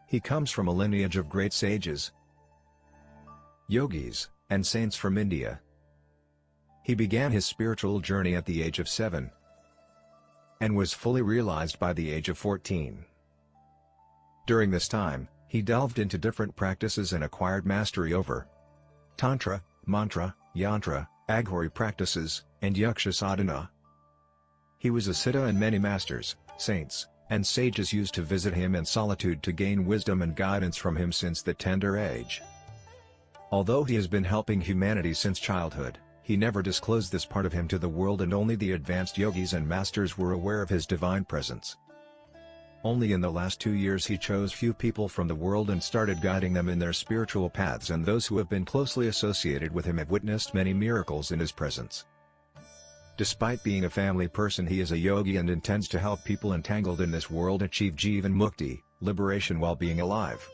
He comes from a lineage of great sages, yogis, and saints from India. He began his spiritual journey at the age of 7 and was fully realized by the age of 14. During this time, he delved into different practices and acquired mastery over Tantra, Mantra, Yantra, Aghori practices, and Yaksha sadhana. He was a siddha and many masters, saints, and sages used to visit him in solitude to gain wisdom and guidance from him since the tender age. Although he has been helping humanity since childhood, he never disclosed this part of him to the world, and only the advanced yogis and masters were aware of his divine presence. Only in the last 2 years he chose few people from the world and started guiding them in their spiritual paths, and those who have been closely associated with him have witnessed many miracles in his presence. Despite being a family person, he is a yogi and intends to help people entangled in this world achieve Jivan Mukti, liberation while being alive.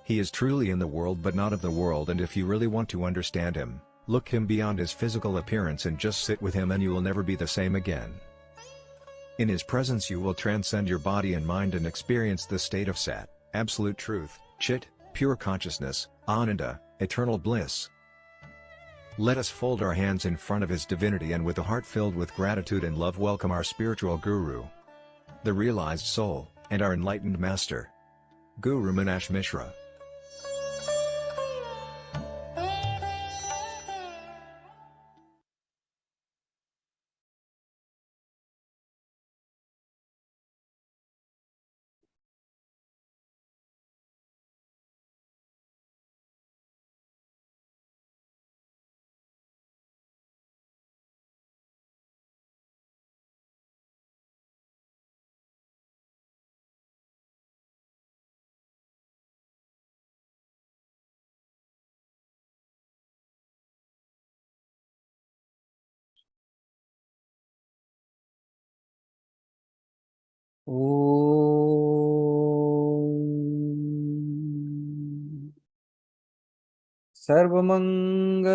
He is truly in the world but not of the world, and if you really want to understand him, look him beyond his physical appearance and just sit with him and you will never be the same again. In his presence you will transcend your body and mind and experience the state of Sat, absolute truth, Chit, pure consciousness, Ananda, eternal bliss. Let us fold our hands in front of his divinity and with a heart filled with gratitude and love welcome our spiritual guru, the realized soul, and our enlightened master, Guru Manash Mishra. Om सर्वमंगलमांगल्ये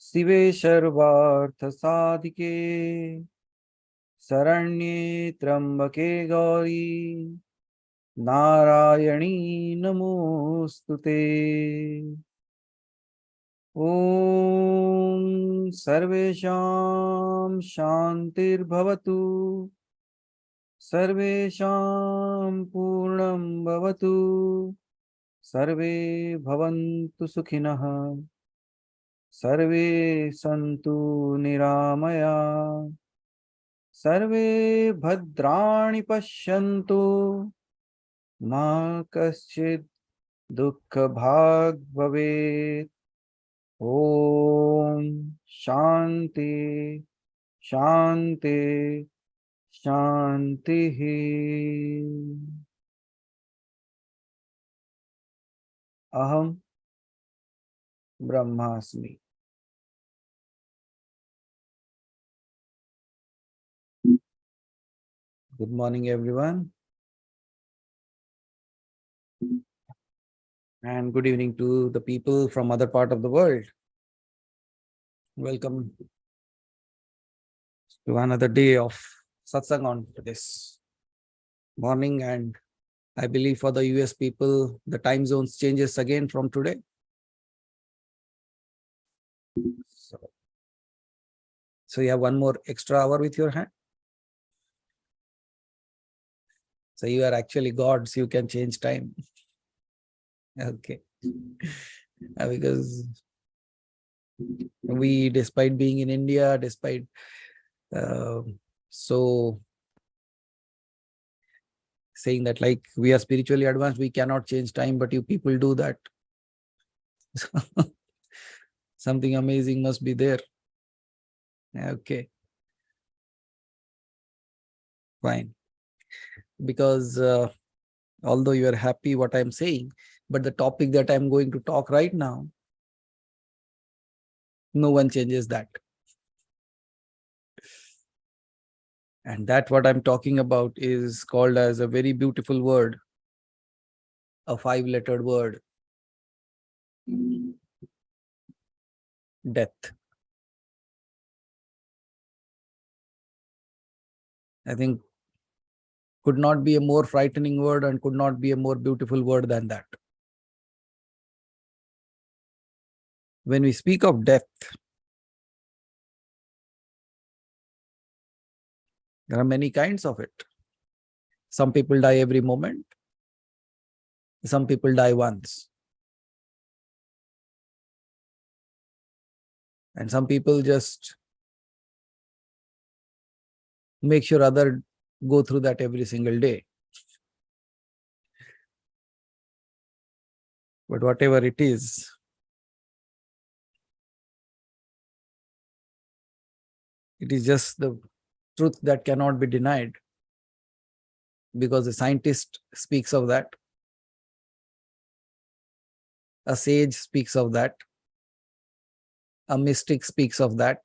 शिवे सर्वार्थसाधिके शरण्ये त्र्यंबके गौरी नारायणी नमोस्तुते। ॐ सर्वेषां शान्तिर्भवतु, सर्वेषां पूर्णं भवतु, सर्वे भवन्तु सुखिनः, सर्वे सन्तु निरामया, सर्वे भद्राणि पश्यन्तु, मा कश्चित् दुःखभाग् भवेत्। ॐ शान्ति शान्ति शान्तिः। अहं ब्रह्मास्मि। Good morning, everyone, and good evening to the people from other part of the world. Welcome to another day of Satsang on this morning, and I believe for the US people, the time zones changes again from today. So you have one more extra hour with your hand. So you are actually gods, you can change time. Okay. Because we, despite being in India, despite so saying that like we are spiritually advanced, we cannot change time, but you people do that. Something amazing must be there. Okay. Fine. Because although you are happy what I'm saying, but the topic that I'm going to talk right now, no one changes that. And that what I'm talking about is called as a very beautiful word, a 5-lettered word, death. I think could not be a more frightening word and could not be a more beautiful word than that. When we speak of death, there are many kinds of it. Some people die every moment. Some people die once. And some people just make sure others go through that every single day. But whatever it is, it is just the truth that cannot be denied, because a scientist speaks of that, a sage speaks of that, a mystic speaks of that,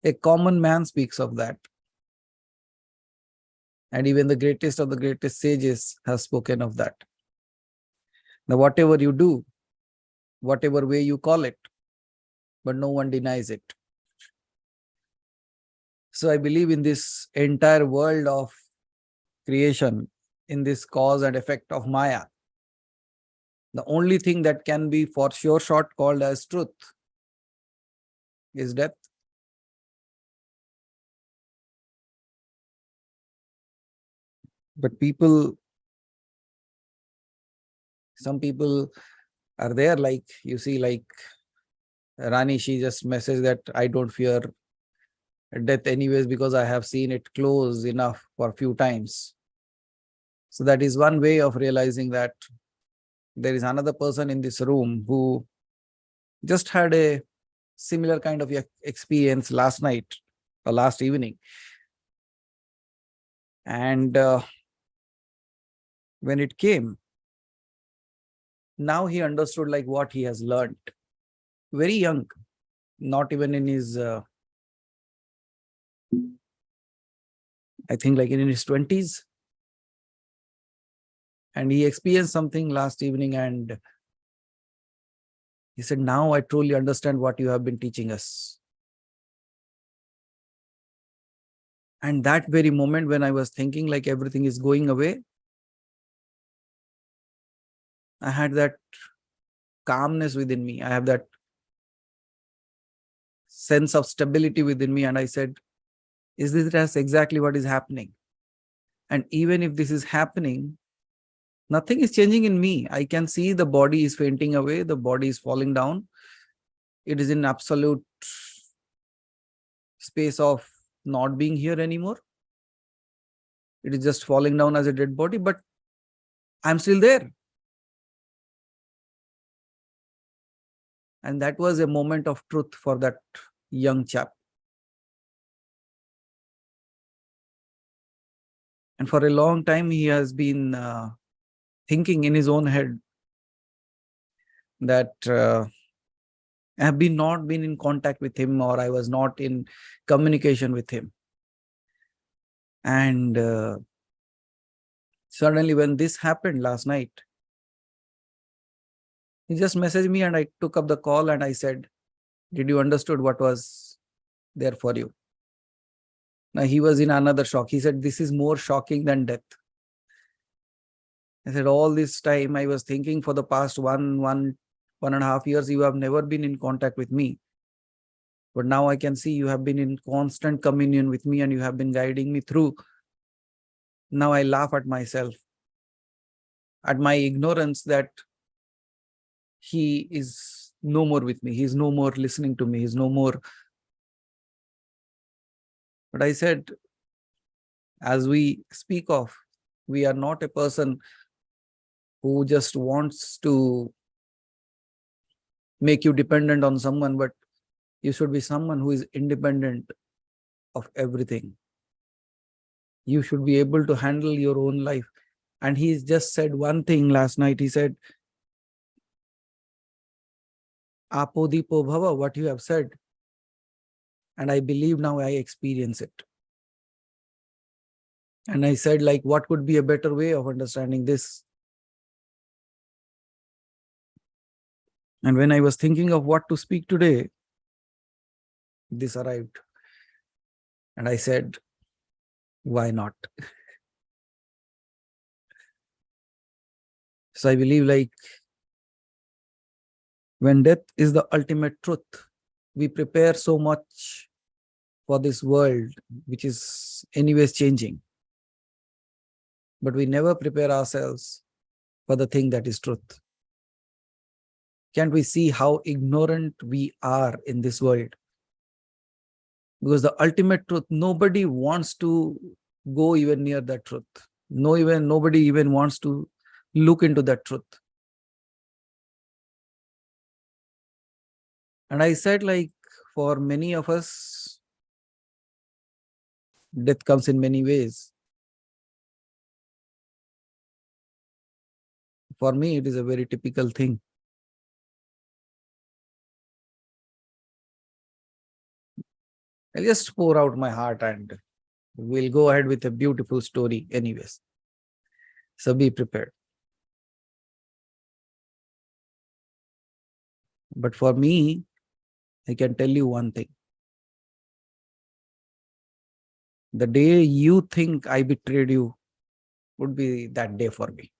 a common man speaks of that, and even the greatest of the greatest sages have spoken of that. Now, whatever you do, whatever way you call it, but no one denies it. So I believe in this entire world of creation, in this cause and effect of Maya, the only thing that can be for sure short called as truth is death. But some people are there, like you see, like Rani, she just messaged that I don't fear death anyways because I have seen it close enough for a few times. So that is one way of realizing that there is another person in this room who just had a similar kind of experience last night or last evening. And when it came, now he understood like what he has learned. Very young, not even in his, I think like in his 20s. And he experienced something last evening and he said, now I truly understand what you have been teaching us. And that very moment when I was thinking like everything is going away, I had that calmness within me. I have that sense of stability within me. And I said, is this just exactly what is happening? And even if this is happening, nothing is changing in me. I can see the body is fainting away. The body is falling down. It is in absolute space of not being here anymore. It is just falling down as a dead body, but I'm still there. And that was a moment of truth for that young chap. And for a long time, he has been thinking in his own head that I have not been in contact with him, or I was not in communication with him. And suddenly when this happened last night, he just messaged me and I took up the call and I said, did you understood what was there for you? Now he was in another shock. He said, this is more shocking than death. I said, all this time I was thinking for the past one and a half years, you have never been in contact with me. But now I can see you have been in constant communion with me and you have been guiding me through. Now I laugh at myself, at my ignorance that he is no more with me. He's no more listening to me. He's no more. But I said, as we speak of, we are not a person who just wants to make you dependent on someone, but you should be someone who is independent of everything. You should be able to handle your own life. And he just said one thing last night. He said, Apo Dipo Bhava, what you have said. And I believe now I experience it. And I said, like, what could be a better way of understanding this? And when I was thinking of what to speak today, this arrived. And I said, why not? So I believe like when death is the ultimate truth, we prepare so much for this world, which is anyways changing. But we never prepare ourselves for the thing that is truth. Can't we see how ignorant we are in this world? Because the ultimate truth, nobody wants to go even near that truth. Nobody even wants to look into that truth. And I said, like, for many of us, death comes in many ways. For me, it is a very typical thing. I'll just pour out my heart and we'll go ahead with a beautiful story anyways. So be prepared. But for me, I can tell you one thing. The day you think I betrayed you would be that day for me.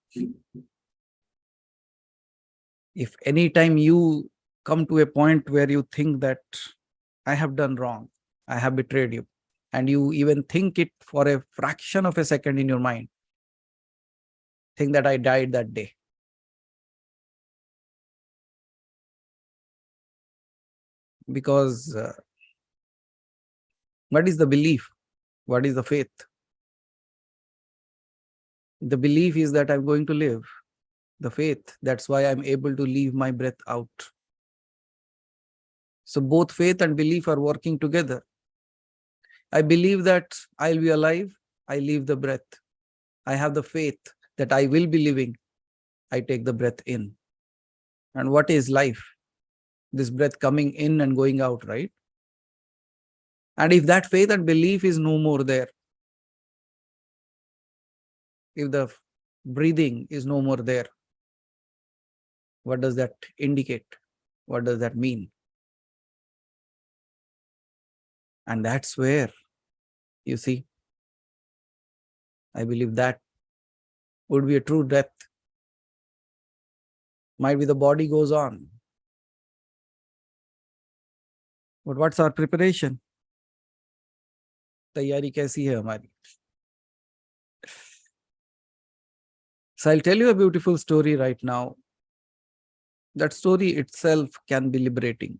If any time you come to a point where you think that I have done wrong, I have betrayed you, and you even think it for a fraction of a second in your mind, think that I died that day. Because what is the belief? What is the faith? The belief is that I'm going to live. The faith, that's why I'm able to leave my breath out. So both faith and belief are working together. I believe that I'll be alive. I leave the breath. I have the faith that I will be living. I take the breath in. And what is life? This breath coming in and going out, right? And if that faith and belief is no more there, if the breathing is no more there. What does that indicate? What does that mean? And that's where, you see, I believe that would be a true death. Might be the body goes on. But what's our preparation? तैयारी कैसी है हमारी? So I'll tell you a beautiful story right now. That story itself can be liberating.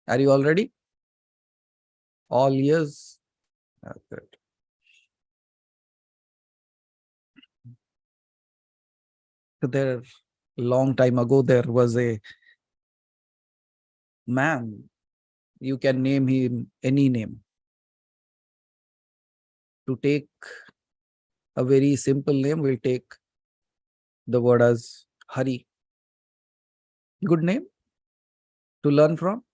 Are you all ready? All ears? Good. So there, long time ago, there was a man. You can name him any name. To take a very simple name, we'll take the word as Hari. Good name to learn from.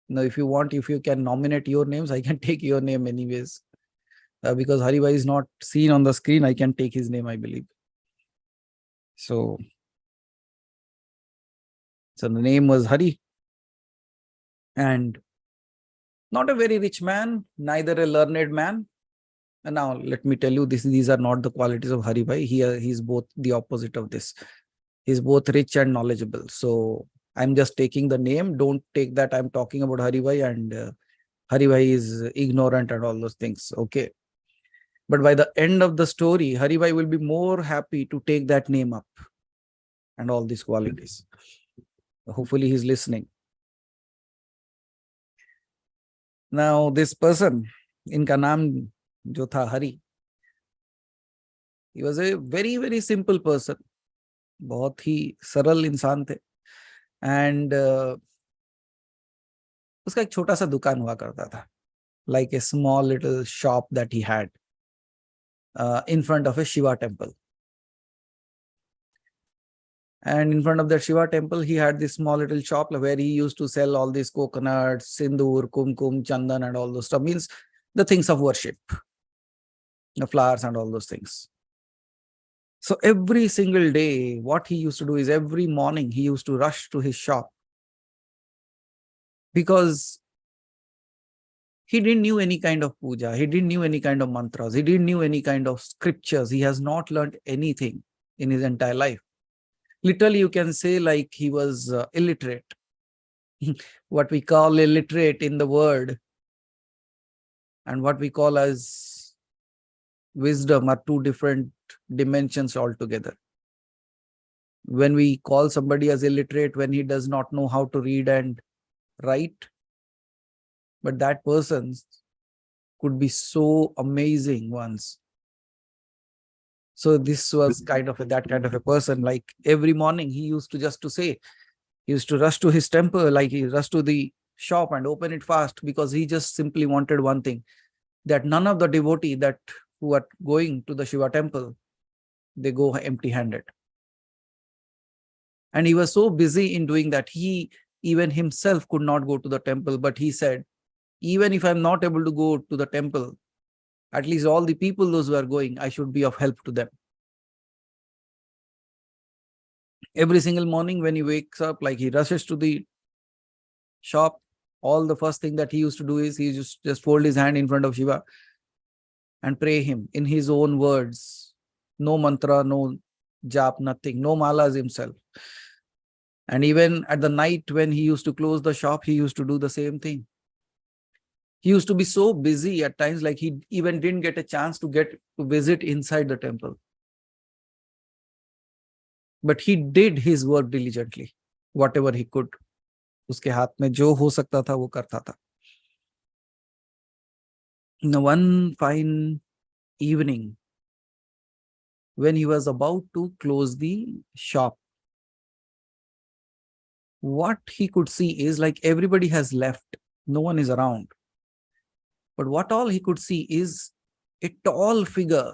Now, if you want, if you can nominate your names, I can take your name anyways. Because Hari Bhai is not seen on the screen, I can take his name, I believe. So the name was Hari. And not a very rich man, neither a learned man. And now let me tell you, these are not the qualities of Hari Bhai. He's both the opposite of this. He's both rich and knowledgeable. So I'm just taking the name. Don't take that I'm talking about Hari Bhai and Hari Bhai is ignorant and all those things. Okay. But by the end of the story, Hari Bhai will be more happy to take that name up and all these qualities. Hopefully he's listening. Now this person, इनका नाम जो था Hari, he was a very, very simple person. बहुत ही सरल इंसान थे. And उसका एक छोटा सा दुकान हुआ करता था. Like a small little shop that he had in front of a Shiva temple. And in front of that Shiva temple, he had this small little shop where he used to sell all these coconuts, sindoor, kumkum, chandan, and all those stuff. Means the things of worship, the flowers and all those things. So every single day, what he used to do is every morning he used to rush to his shop because he didn't knew any kind of puja. He didn't knew any kind of mantras. He didn't knew any kind of scriptures. He has not learned anything in his entire life. Literally, you can say like he was illiterate. What we call illiterate in the word and what we call as wisdom are two different dimensions altogether. When we call somebody as illiterate, when he does not know how to read and write, but that person could be so amazing once. So this was kind of that kind of a person. Like every morning he used to just to say, he used to rush to his temple, like he rushed to the shop and open it fast because he just simply wanted one thing, that none of the devotee that who are going to the Shiva temple, they go empty-handed. And he was so busy in doing that, he even himself could not go to the temple, but he said, even if I'm not able to go to the temple, at least all the people, those who are going, I should be of help to them. Every single morning when he wakes up, like he rushes to the shop, all the first thing that he used to do is he just fold his hand in front of Shiva and pray him in his own words. No mantra, no jap, nothing, no malas himself. And even at the night when he used to close the shop, he used to do the same thing. He used to be so busy at times, like he even didn't get a chance to visit inside the temple. But he did his work diligently, whatever he could. उसके हाथ में जो हो सकता था वो करता था. Now, one fine evening, when he was about to close the shop, what he could see is like everybody has left, no one is around. But what all he could see is a tall figure,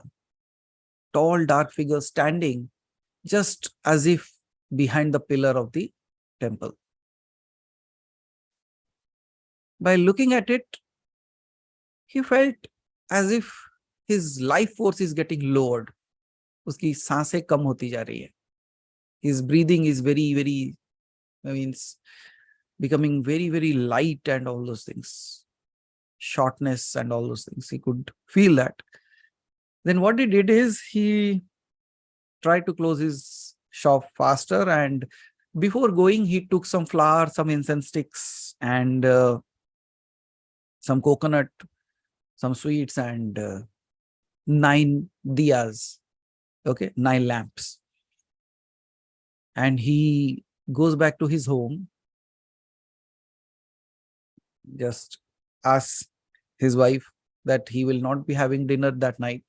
tall dark figure standing just as if behind the pillar of the temple. By looking at it, he felt as if his life force is getting lowered. उसकी सांसें कम होती जा रही है. His breathing is very, means becoming very light and all those things. Shortness and all those things. He could feel that. Then what he did is he tried to close his shop faster, and before going, he took some flour, some incense sticks, and some coconut, some sweets, and 9 diyas. Okay, 9 lamps. And he goes back to his home, just asks his wife that he will not be having dinner that night,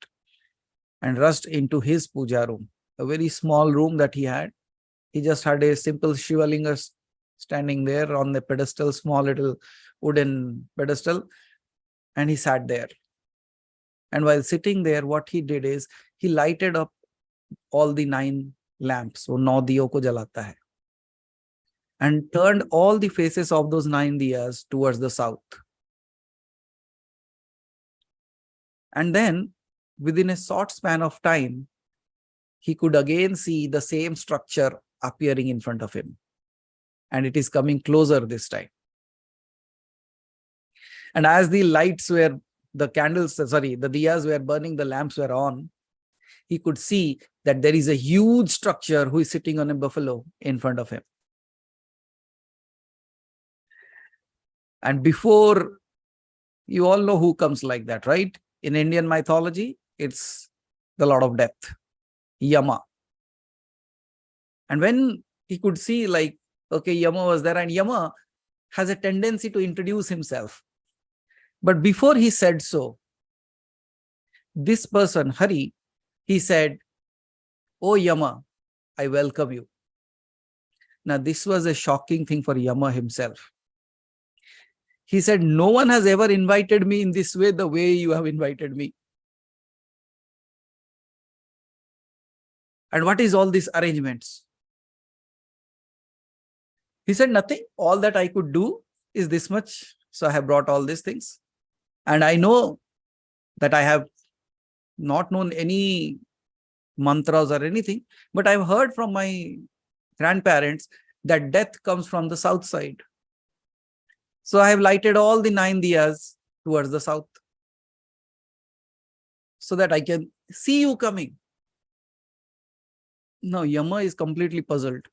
and rushed into his puja room, a very small room that he had. He just had a simple Shivalinga standing there on the pedestal, small little wooden pedestal, and he sat there. And while sitting there, what he did is he lighted up all the 9 lamps, so 9 diyo ko jalata hai, and turned all the faces of those 9 diyas towards the south. And then, within a short span of time, he could again see the same structure appearing in front of him. And it is coming closer this time. And as the lights were, the diyas were burning, the lamps were on, he could see that there is a huge structure who is sitting on a buffalo in front of him. And before, you all know who comes like that, right? In Indian mythology, it's the Lord of Death, Yama. And when he could see, like, okay, Yama was there, and Yama has a tendency to introduce himself. But before he said so, this person, Hari, he said, "Oh Yama, I welcome you." Now, this was a shocking thing for Yama himself. He said, "No one has ever invited me in this way, the way you have invited me. And what is all these arrangements?" He said, "Nothing. All that I could do is this much. So I have brought all these things. And I know that I have not known any mantras or anything, but I've heard from my grandparents that death comes from the south side. So I have lighted all the 9 diyas towards the south, so that I can see you coming." Now, Yama is completely puzzled.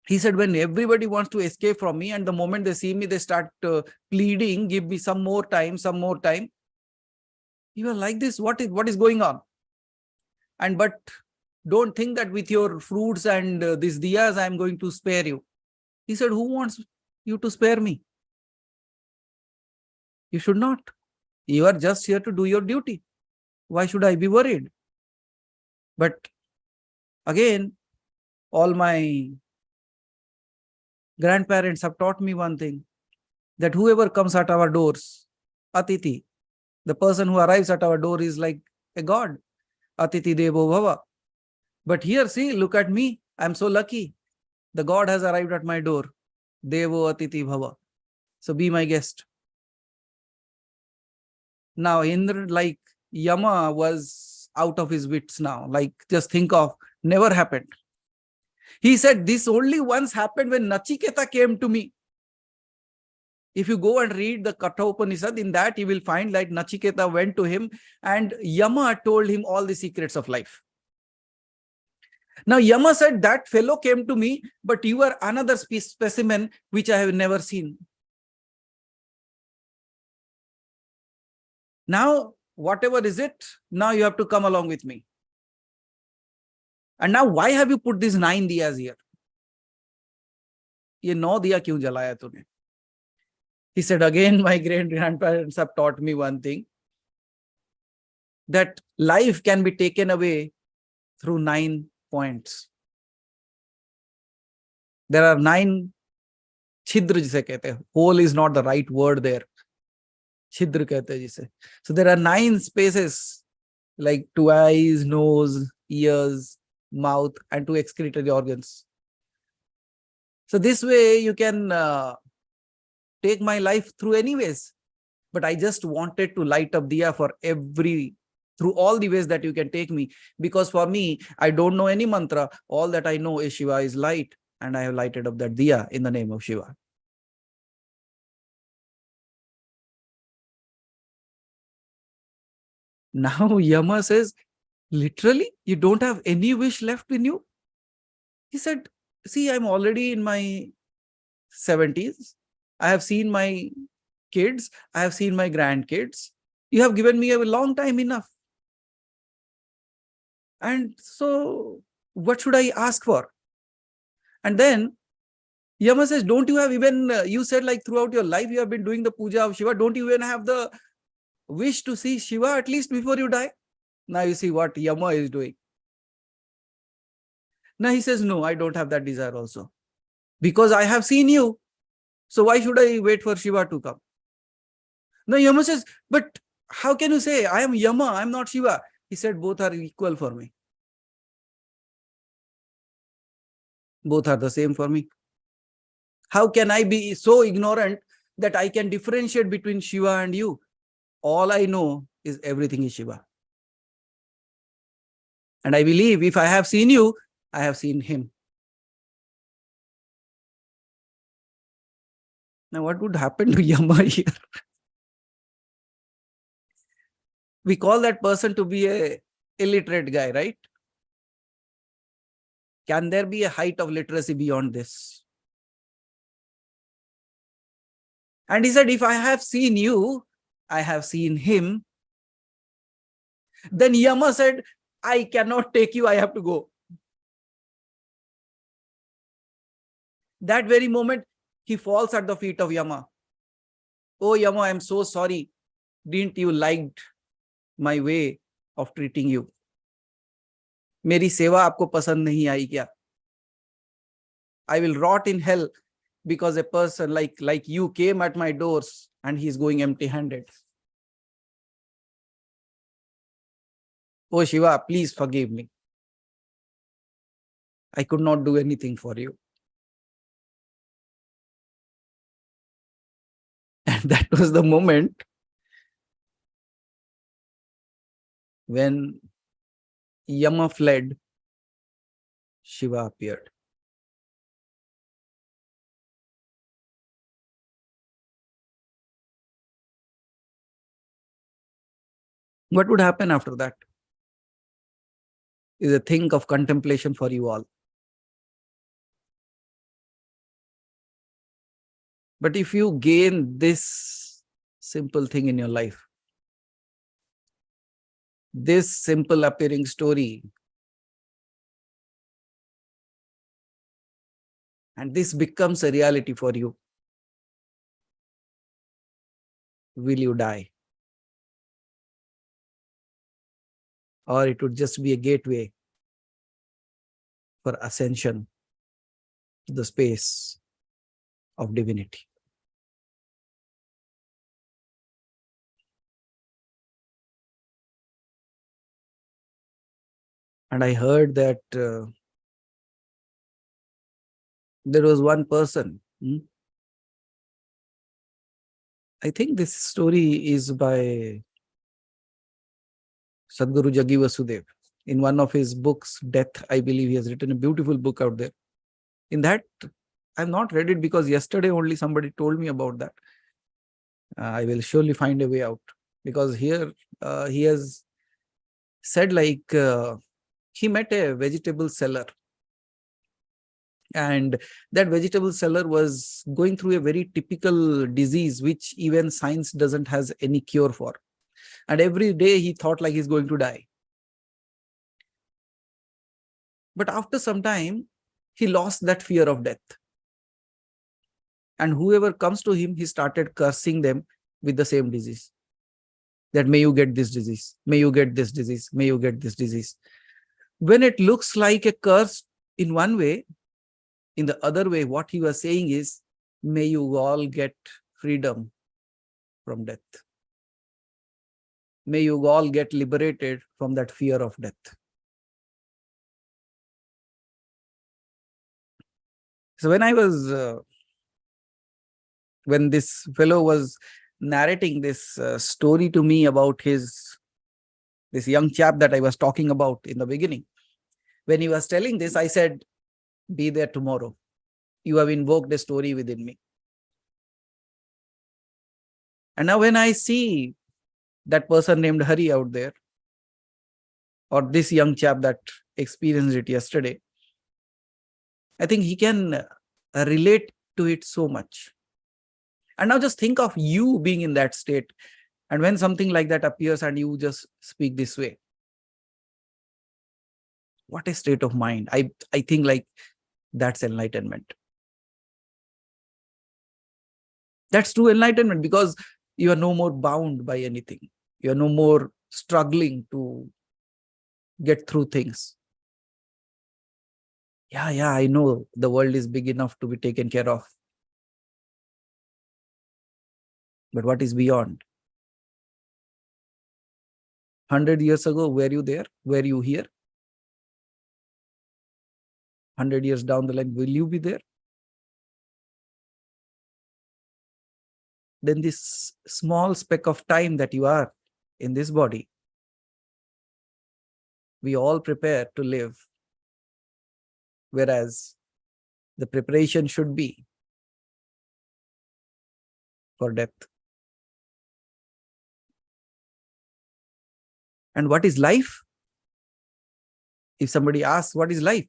He said, "When everybody wants to escape from me, and the moment they see me, they start pleading, give me some more time, some more time. You are like this, what is going on? And but don't think that with your fruits and these diyas, I am going to spare you." He said, "Who wants you to spare me? You should not. You are just here to do your duty. Why should I be worried?" But again, all my grandparents have taught me one thing, that whoever comes at our doors, Atiti, the person who arrives at our door is like a god. Atiti Devo Bhava. But here, see, look at me. I'm so lucky. The god has arrived at my door. Devo Atiti Bhava. So be my guest. Now, Indra, like Yama, was out of his wits now. Like, just think of, never happened. He said, "This only once happened when Nachiketa came to me." If you go and read the Katha Upanishad, in that you will find like Nachiketa went to him and Yama told him all the secrets of life. Now, Yama said, "That fellow came to me, but you are another specimen which I have never seen. Now, whatever is it, now you have to come along with me. And now, why have you put these 9 diyas here? Ye 9 diya kyun jalaya tune?" He said, "Again, my great-grandparents have taught me one thing, that life can be taken away through 9 points. There are 9 chhidra jise kehte hain. Hole is not the right word there. Chhidra kehte hain jise. So there are 9 spaces, like 2 eyes, nose, ears, mouth, and 2 excretory organs. So this way you can take my life through anyways. But I just wanted to light up diya for every through all the ways that you can take me. Because for me, I don't know any mantra. All that I know is Shiva is light, and I have lighted up that diya in the name of Shiva. Now Yama says, literally, you don't have any wish left in you? He said, see, I'm already in my 70s. I have seen my kids. I have seen my grandkids. You have given me a long time enough. And so what should I ask for? And then Yama says, don't you have even, you said like throughout your life you have been doing the puja of Shiva. Don't you even have the wish to see Shiva at least before you die? Now you see what Yama is doing. Now he says, no, I don't have that desire also. Because I have seen you. So why should I wait for Shiva to come? Now Yama says, but how can you say I am Yama, I am not Shiva? He said, both are equal for me. Both are the same for me. How can I be so ignorant that I can differentiate between Shiva and you? All I know is everything is Shiva. And I believe if I have seen you, I have seen him. Now what would happen to Yama here? We call that person to be a illiterate guy, right? Can there be a height of literacy beyond this? And he said, if I have seen you, I have seen him. Then Yama said, I cannot take you, I have to go. That very moment, he falls at the feet of Yama. Oh Yama, I am so sorry. Didn't you like my way of treating you? मेरी सेवा आपको पसंद नहीं आई क्या? I will rot in hell because a person like you came at my doors and he's going empty-handed. Oh Shiva, please forgive me. I could not do anything for you. And that was the moment when Yama fled, Shiva appeared. What would happen after that is a thing of contemplation for you all. But if you gain this simple thing in your life, this simple appearing story, and this becomes a reality for you, will you die? Or it would just be a gateway for ascension to the space of divinity. And I heard that there was one person. I think this story is by Sadhguru Jaggi Vasudev. In one of his books, Death, I believe he has written a beautiful book out there. In that, I've not read it because yesterday only somebody told me about that. I will surely find a way out. Because here he has said like he met a vegetable seller. And that vegetable seller was going through a very typical disease which even science doesn't has any cure for. And every day he thought like he's going to die. But after some time, he lost that fear of death. And whoever comes to him, he started cursing them with the same disease. That may you get this disease, may you get this disease, may you get this disease. When it looks like a curse in one way, in the other way, what he was saying is, may you all get freedom from death. May you all get liberated from that fear of death. So when I was, when this fellow was narrating this story to me about his this young chap that I was talking about in the beginning. When he was telling this, I said, be there tomorrow. You have invoked a story within me. And now when I see that person named Hari out there, or this young chap that experienced it yesterday, I think he can relate to it so much. And now just think of you being in that state. And when something like that appears and you just speak this way, what a state of mind. I think like that's enlightenment. That's true enlightenment, because you are no more bound by anything. You are no more struggling to get through things. Yeah, I know the world is big enough to be taken care of. But what is beyond? 100 years ago, were you there? Were you here? 100 years down the line, will you be there? Then this small speck of time that you are in this body, we all prepare to live. Whereas the preparation should be for death. And what is life? If somebody asks, what is life?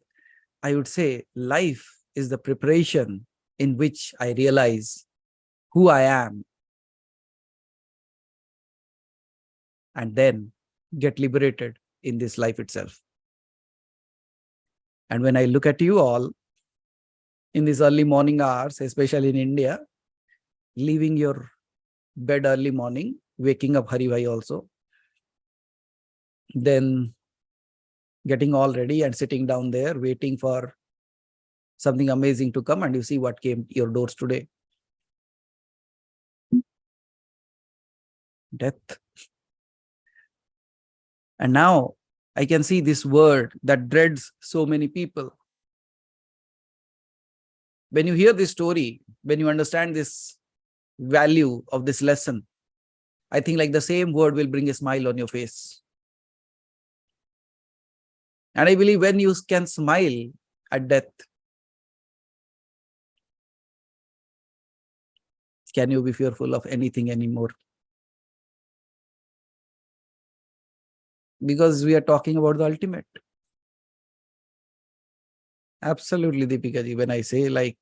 I would say life is the preparation in which I realize who I am and then get liberated in this life itself. And when I look at you all in these early morning hours, especially in India, leaving your bed early morning, waking up Hari Bhai also, then getting all ready and sitting down there waiting for something amazing to come, and you see what came your doors today. Death. And now I can see this word that dreads so many people. When you hear this story, when you understand this value of this lesson, I think like the same word will bring a smile on your face. And I believe when you can smile at death, can you be fearful of anything anymore? Because we are talking about the ultimate. Absolutely, Deepika ji. When I say like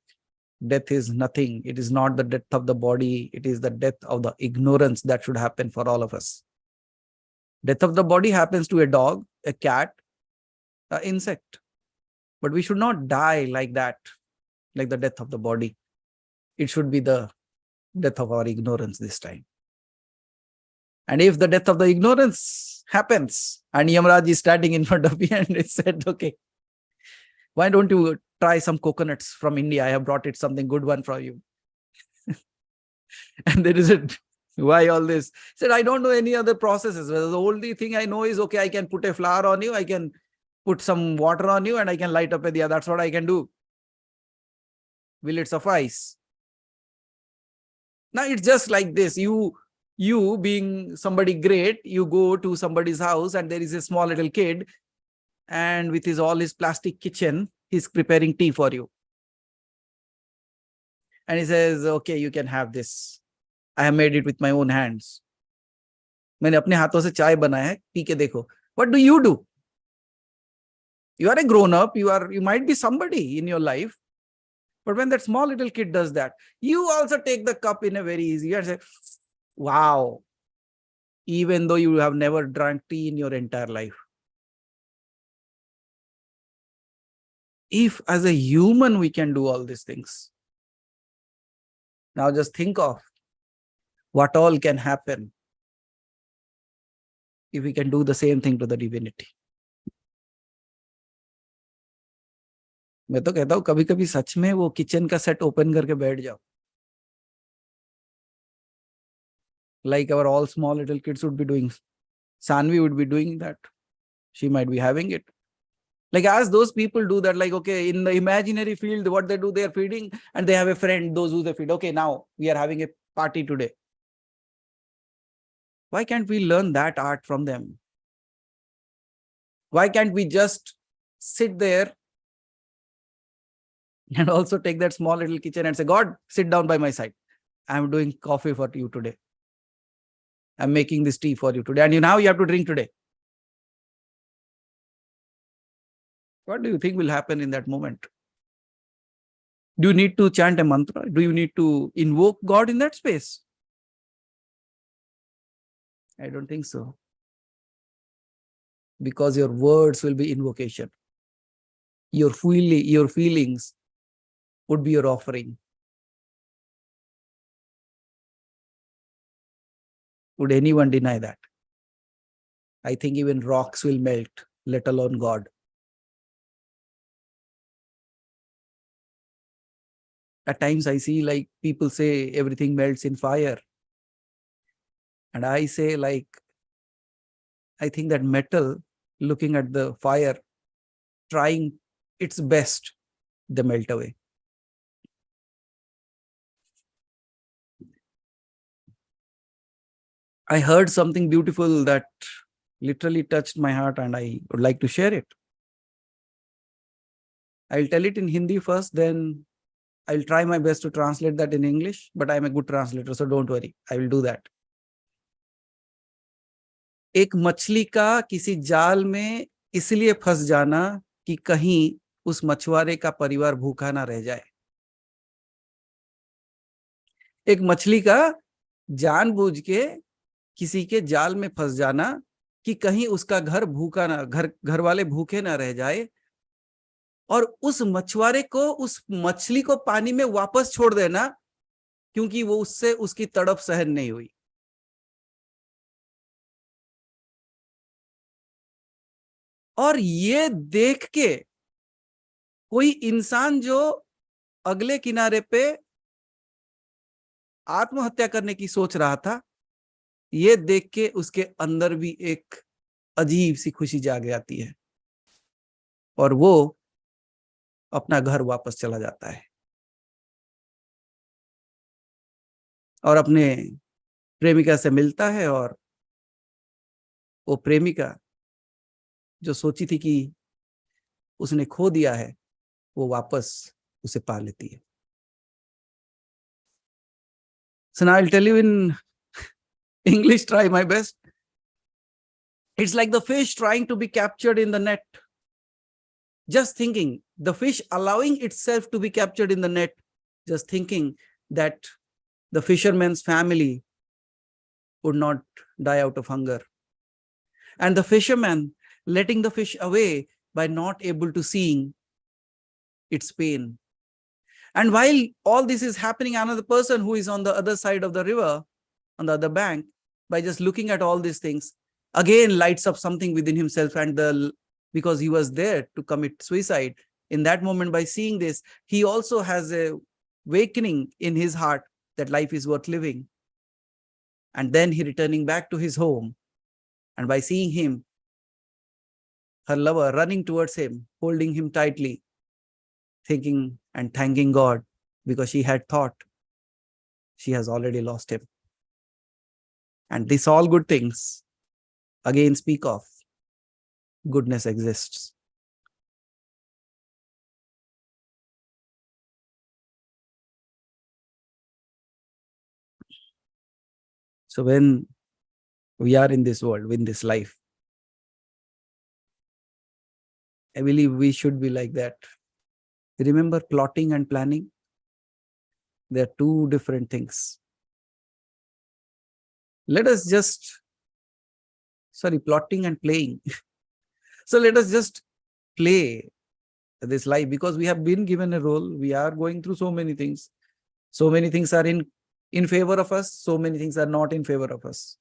death is nothing, it is not the death of the body, it is the death of the ignorance that should happen for all of us. Death of the body happens to a dog, a cat, an insect. But we should not die like that, like the death of the body. It should be the death of our ignorance this time. And if the death of the ignorance happens, and Yamraj is standing in front of me and he said, okay, why don't you try some coconuts from India? I have brought it something good one for you. And there is a, why all this? He said, I don't know any other processes. The only thing I know is, okay, I can put a flower on you, I can put some water on you, and I can light up a diya. That's what I can do. Will it suffice? Now it's just like this. You being somebody great, you go to somebody's house and there is a small little kid, and with all his plastic kitchen, he's preparing tea for you. And he says, okay, you can have this. I have made it with my own hands. मैंने अपने हाथों से चाय बनाया है, P के देखो. What do? You are a grown up, you might be somebody in your life. But when that small little kid does that, you also take the cup in a very easy way and say, wow, even though you have never drank tea in your entire life. If as a human we can do all these things, now just think of what all can happen if we can do the same thing to the divinity. मैं तो कहता हूँ कभी कभी सच में वो kitchen का set open करके बैठ जाओ. Like our all small little kids would be doing. Sanvi would be doing that. She might be having it. Like as those people do that, like, okay, in the imaginary field, what they do, they are feeding and they have a friend, those who they feed. Okay, now we are having a party today. Why can't we learn that art from them? Why can't we just sit there and also take that small little kitchen and say, God, sit down by my side. I'm doing coffee for you today. I'm making this tea for you today. And now you have to drink today. What do you think will happen in that moment? Do you need to chant a mantra? Do you need to invoke God in that space? I don't think so. Because your words will be invocation. Your feelings would be your offering. Would anyone deny that? I think even rocks will melt, let alone God. At times I see like people say everything melts in fire. And I say like, I think that metal looking at the fire, trying its best, they melt away. I heard something beautiful that literally touched my heart and I would like to share it. I'll tell it in Hindi first, then I'll try my best to translate that in English, but I'm a good translator, so don't worry, I will do that. एक मछली का किसी जाल में इसलिए फंस जाना कि कहीं उस मछुआरे का परिवार भूखा ना रह जाए. एक मछली का जानबूझ के किसी के जाल में फंस जाना कि कहीं उसका घर वाले भूखे ना रह जाए, और उस मछुआरे को उस मछली को पानी में वापस छोड़ देना क्योंकि वो उससे उसकी तड़प सहन नहीं हुई. और ये देख के कोई इंसान जो अगले किनारे पे आत्महत्या करने की सोच रहा था, ये देख के उसके अंदर भी एक अजीब सी खुशी जाग जाती है और वो अपना घर वापस चला जाता है और अपने प्रेमिका से मिलता है, और वो प्रेमिका जो सोची थी कि उसने खो दिया है, वो वापस उसे पा लेती है. So now I'll tell you in English, try my best. It's like the fish trying to be captured in the net. Just thinking, the fish allowing itself to be captured in the net, just thinking that the fisherman's family would not die out of hunger. And the fisherman letting the fish away by not able to seeing its pain. And while all this is happening, another person who is on the other side of the river, on the other bank, by just looking at all these things, again lights up something within himself, and because he was there to commit suicide, in that moment, by seeing this, he also has a awakening in his heart that life is worth living. And then he returning back to his home, and by seeing him, her lover running towards him, holding him tightly, thinking and thanking God because she had thought she has already lost him. And these all good things again speak of goodness exists. So when we are in this world, in this life, I believe we should be like that. Remember, plotting and planning, they're two different things. Let us just, plotting and playing. So let us just play this life, because we have been given a role. We are going through so many things. So many things are in favor of us. So many things are not in favor of us.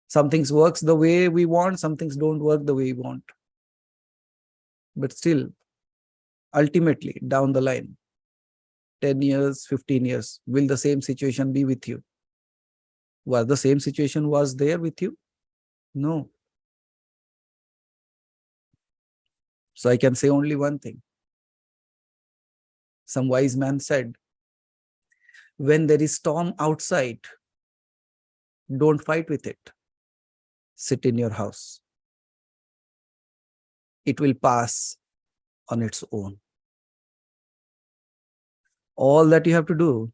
Some things works the way we want. Some things don't work the way we want. But still, ultimately, down the line, 10 years, 15 years, will the same situation be with you? Was the same situation was there with you? No. So I can say only one thing. Some wise man said, when there is storm outside, don't fight with it. Sit in your house. it will pass on its own. All that you have to do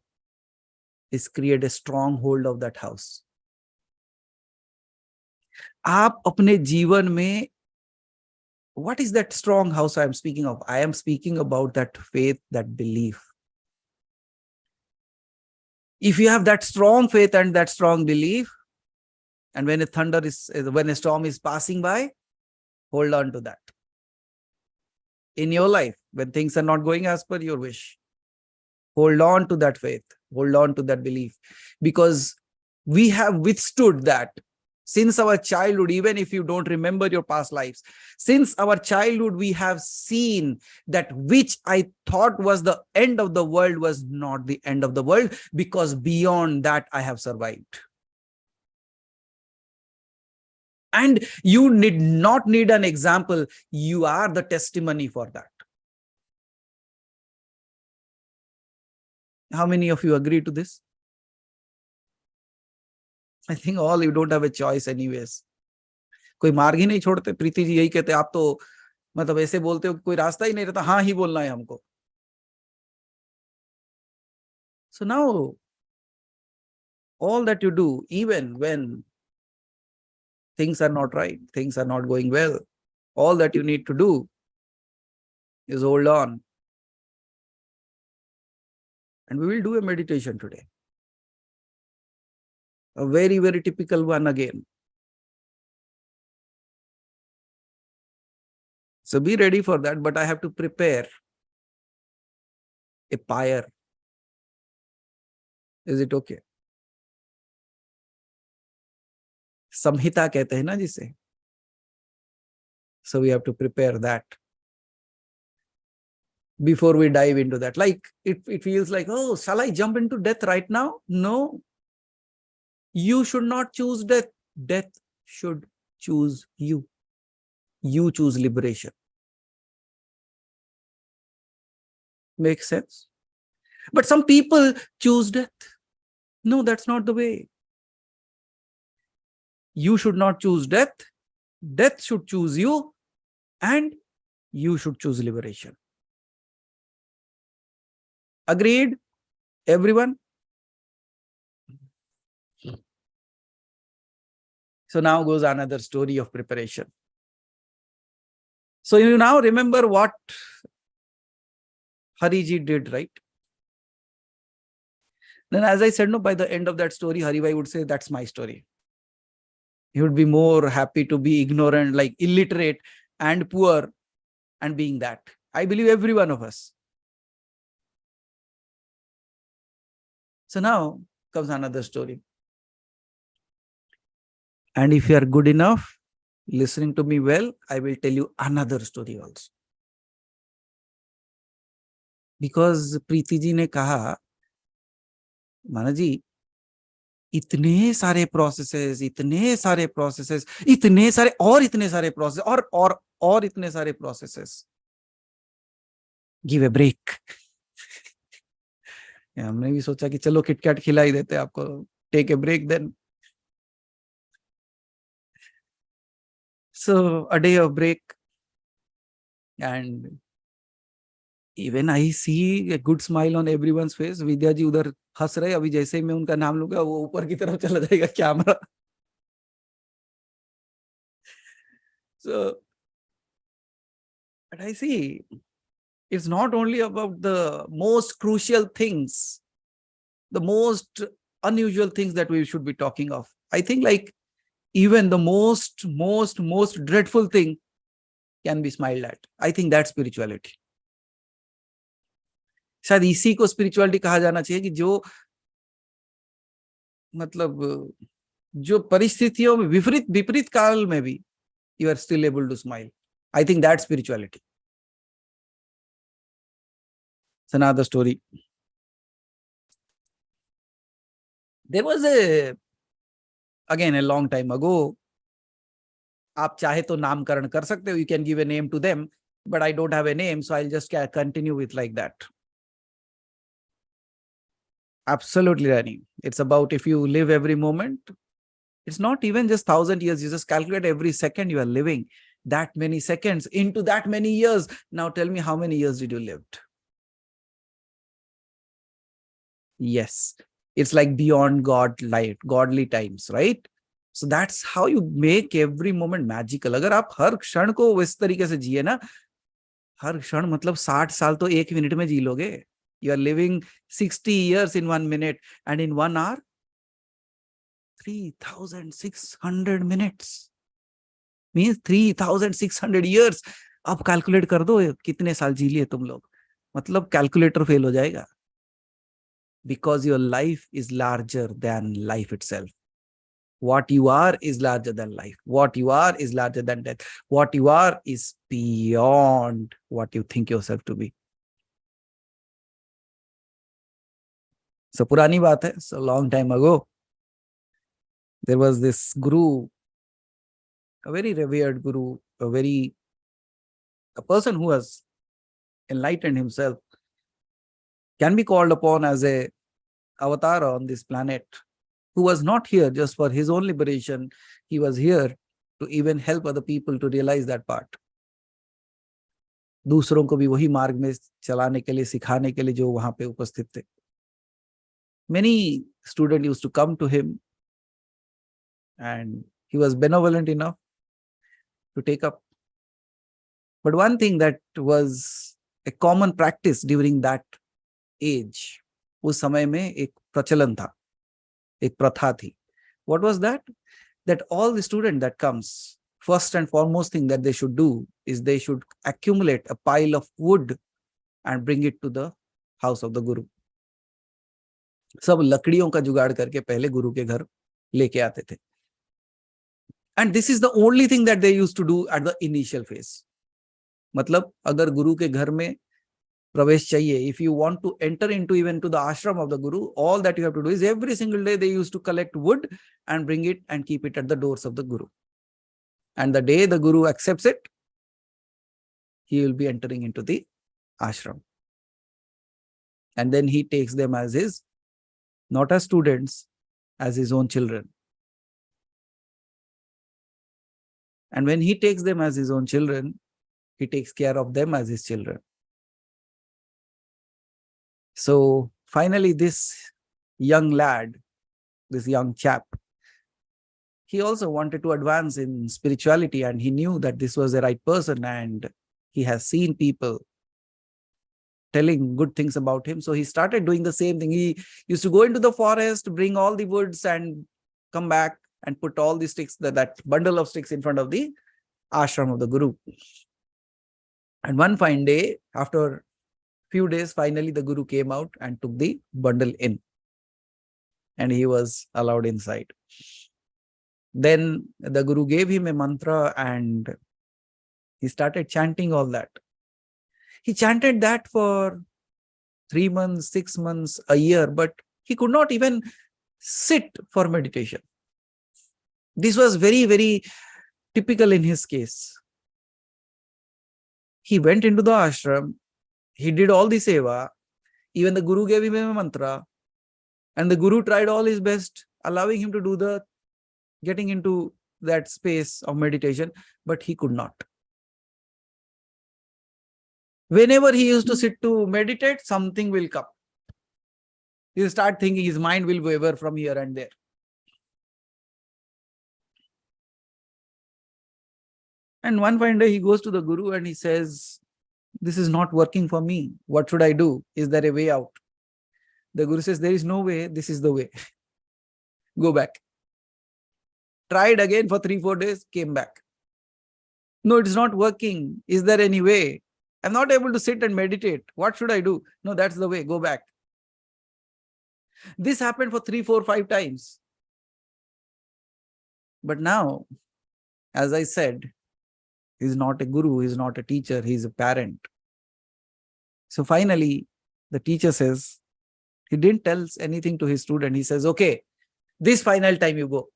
is create a stronghold of that house. आप अपने जीवन में, what is that strong house I am speaking of? I am speaking about that faith, that belief. If you have that strong faith and that strong belief, and when when a storm is passing by, hold on to that. In your life, when things are not going as per your wish, hold on to that faith, hold on to that belief, because we have withstood that since our childhood. Even if you don't remember your past lives, since our childhood, we have seen that which I thought was the end of the world was not the end of the world, because beyond that I have survived. And you need not need an example. You are the testimony for that. How many of you agree to this? I think all you don't have a choice anyways. कोई मार्ग ही नहीं छोड़ते. प्रीति जी यही कहते, आप तो मतलब ऐसे बोलते हो कोई रास्ता ही नहीं रहता, हाँ ही बोलना है हमको. So now, all that you do, even when things are not right, things are not going well, all that you need to do is hold on. And we will do a meditation today. A very, very typical one again. So be ready for that, but I have to prepare a pyre. Is it okay? Samhita कहते हैं ना जिसे. So we have to prepare that before we dive into that. Like it feels like, oh, shall I jump into death right now? No. You should not choose death. Death should choose you. You choose liberation. Makes sense? But some people choose death. No, that's not the way. You should not choose death. Death should choose you. And you should choose liberation. Agreed? Everyone? So now goes another story of preparation. So you now remember what Hariji did, right? Then as I said, no, by the end of that story, Haribhai would say, that's my story. He would be more happy to be ignorant, like illiterate and poor and being that. I believe every one of us. So now comes another story. And if you are good enough, listening to me well, I will tell you another story also. Because Preeti ji ने कहा, मानस जी, इतने सारे processes, इतने सारे processes, इतने सारे process और इतने सारे प्रोसेसेस. Give a break. हमने भी सोचा कि चलो किटकैट खिला ही देते आपको. Take a break then. So a day of break, and even I see a good smile on everyone's face. विद्या जी उधर हंस रहे. अभी जैसे ही मैं उनका नाम लूंगा वो ऊपर की तरफ चला जाएगा camera. So, but I see it's not only about the most crucial things, the most unusual things that we should be talking of. I think like even the most dreadful thing can be smiled at. I think that's spirituality. शायद इसी को spirituality कहा जाना चाहिए कि जो मतलब जो परिस्थितियों में विपरीत काल में भी you are still able to smile. I think that's spirituality. It's another story. There was again a long time ago. आप चाहे तो नामकरण कर सकते हो. You can give a name to them, but I don't have a name, so I'll just continue with like that. Absolutely, Rani. It's about if you live every moment. It's not even just 1,000 years. You just calculate every second you are living. that many seconds into that many years. Now tell me, how many years did you live? Yes, it's like beyond God light, godly times, right? So that's how you make every moment magical. अगर आप हर क्षण को इस तरीके से जिए ना, हर क्षण मतलब 60 साल तो 1 मिनट में जी लोगे. You are living 60 years in 1 minute, and in 1 hour 3600 minutes means 3600 years. अब कैलकुलेट कर दो कितने साल जी लिए तुम लोग, मतलब कैलकुलेटर फेल हो जाएगा. Because your life is larger than life itself. What you are is larger than life. What you are is larger than death. What you are is beyond what you think yourself to be. So purani baat hai. So long time ago, there was this guru, a very revered guru, a person who has enlightened himself, can be called upon as a avatar on this planet, who was not here just for his own liberation. He was here to even help other people to realize that part. दूसरों को भी वही मार्ग में चलाने के लिए, सिखाने के लिए जो वहां पे उपस्थित थे. Many students used to come to him, and he was benevolent enough to take up. But one thing that was a common practice during that age, उस समय में एक प्रचलन था, एक प्रथा थी. What was that? That all the student that comes, first and foremost thing that they should do is they should accumulate a pile of wood and bring it to the house of the Guru. सब लकड़ियों का जुगाड़ करके पहले गुरु के घर लेके आते थे. And this is the only thing that they used to do at the initial phase. मतलब अगर गुरु के घर में प्रवेश चाहिए, if you want to enter into even to the ashram of the Guru, all that you have to do is every single day they used to collect wood and bring it and keep it at the doors of the Guru. And the day the Guru accepts it, he will be entering into the ashram. And then he takes them as his, not as students, as his own children. And when he takes them as his own children, he takes care of them as his children. So finally, this young lad, this young chap, he also wanted to advance in spirituality, and he knew that this was the right person, and he has seen people telling good things about him. So he started doing the same thing. He used to go into the forest, bring all the woods and come back and put all the sticks, that bundle of sticks in front of the ashram of the Guru. And one fine day, after few days, finally the Guru came out and took the bundle in, and he was allowed inside. Then the Guru gave him a mantra and he started chanting all that. He chanted that for 3 months, 6 months, a year, but he could not even sit for meditation. This was very, very typical in his case. He went into the ashram, he did all the seva, even the Guru gave him a mantra, and the Guru tried all his best, allowing him to do the getting into that space of meditation, but he could not. Whenever he used to sit to meditate, something will come. He'll start thinking, his mind will waver from here and there. And one fine day he goes to the Guru and he says, this is not working for me. What should I do? Is there a way out? The Guru says, there is no way. This is the way. Go back. Tried again for 3-4 days, came back. No, it's not working. Is there any way? I'm not able to sit and meditate. What should I do? No, that's the way. Go back. This happened for 3, 4, 5 times. But now, as I said, he's not a guru, he's not a teacher, he's a parent. So finally, the teacher says, he didn't tell anything to his student. He says, okay, this final time you go.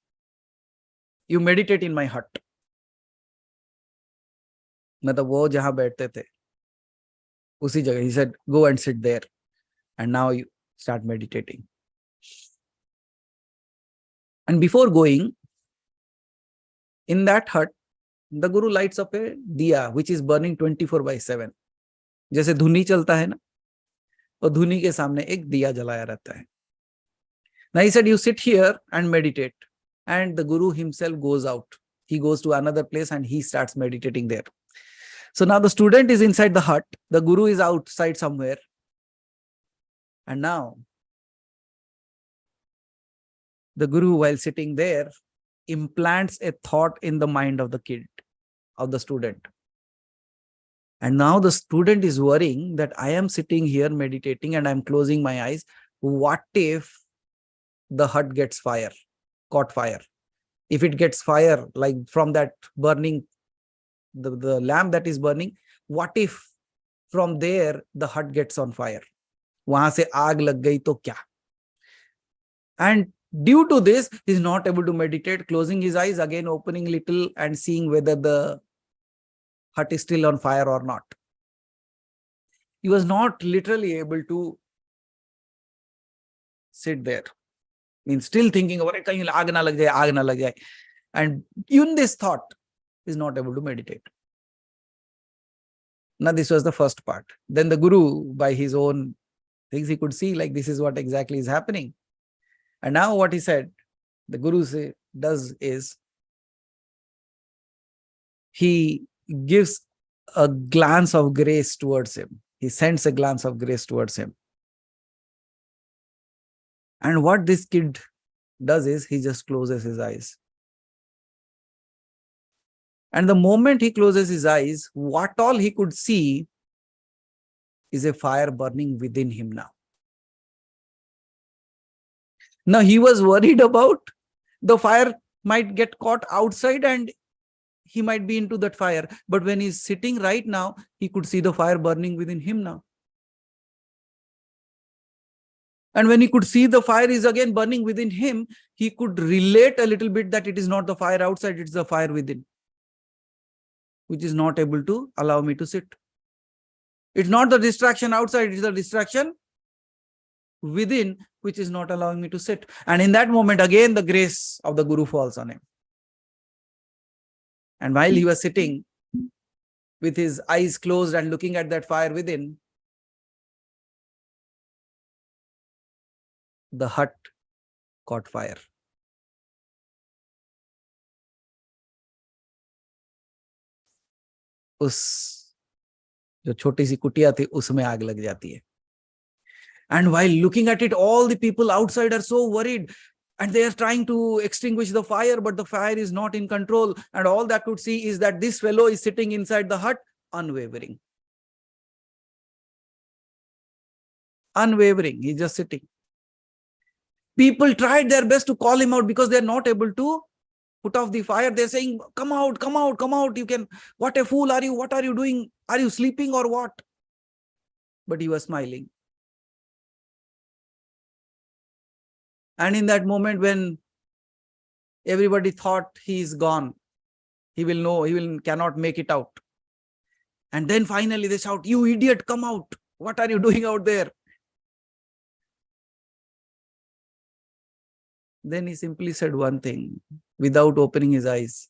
You meditate in my hut. मतलब वो जहां बैठते थे उसी जगह. He said, go and sit there, and now you start meditating. And before going, in that hut, the Guru lights up a diya which is burning 24/7. जैसे धुनी चलता है ना, और धुनी के सामने एक दिया जलाया रहता है. Now he said, you sit here and meditate. And the Guru himself goes out. He goes to another place and he starts meditating there. So now the student is inside the hut. The Guru is outside somewhere. And now the Guru, while sitting there, implants a thought in the mind of the kid, of the student. And now the student is worrying that I am sitting here meditating and I'm closing my eyes. What if the hut gets caught fire? If it gets fire, like from that burning, the lamp that is burning, what if from there the hut gets on fire? Wahan se aag lag gayi to kya? And due to this, he is not able to meditate, closing his eyes, again opening little and seeing whether the hut is still on fire or not. He was not literally able to sit there. Means still thinking about it, aag na lag jaye. And even this thought is not able to meditate. Now this was the first part. Then the Guru, by his own things, he could see like this is what exactly is happening. And now what he said, the Guru does is, he gives a glance of grace towards him. He sends a glance of grace towards him. And what this kid does is, he just closes his eyes. And the moment he closes his eyes, what all he could see is a fire burning within him now. Now he was worried about the fire might get caught outside and he might be into that fire. But when he's sitting right now, he could see the fire burning within him now. And when he could see the fire is again burning within him, he could relate a little bit that it is not the fire outside, it's the fire within, which is not able to allow me to sit. It's not the distraction outside, it's the distraction within, which is not allowing me to sit. And in that moment, again, the grace of the Guru falls on him. And while he was sitting with his eyes closed and looking at that fire within, the hut caught fire. उस जो छोटी सी कुटिया थी उसमें आग लग जाती है. And while looking at it, all the people outside are so worried and they are trying to extinguish the fire, but the fire is not in control. And all that could see is that this fellow is sitting inside the hut, unwavering. Unwavering, he's just sitting. People tried their best to call him out because they're not able to put off the fire. They're saying, come out, come out, come out. You can, what a fool are you? What are you doing? Are you sleeping or what? But he was smiling. And in that moment when everybody thought he is gone, he will know, cannot make it out. And then finally they shout, you idiot, come out. What are you doing out there? Then he simply said one thing without opening his eyes.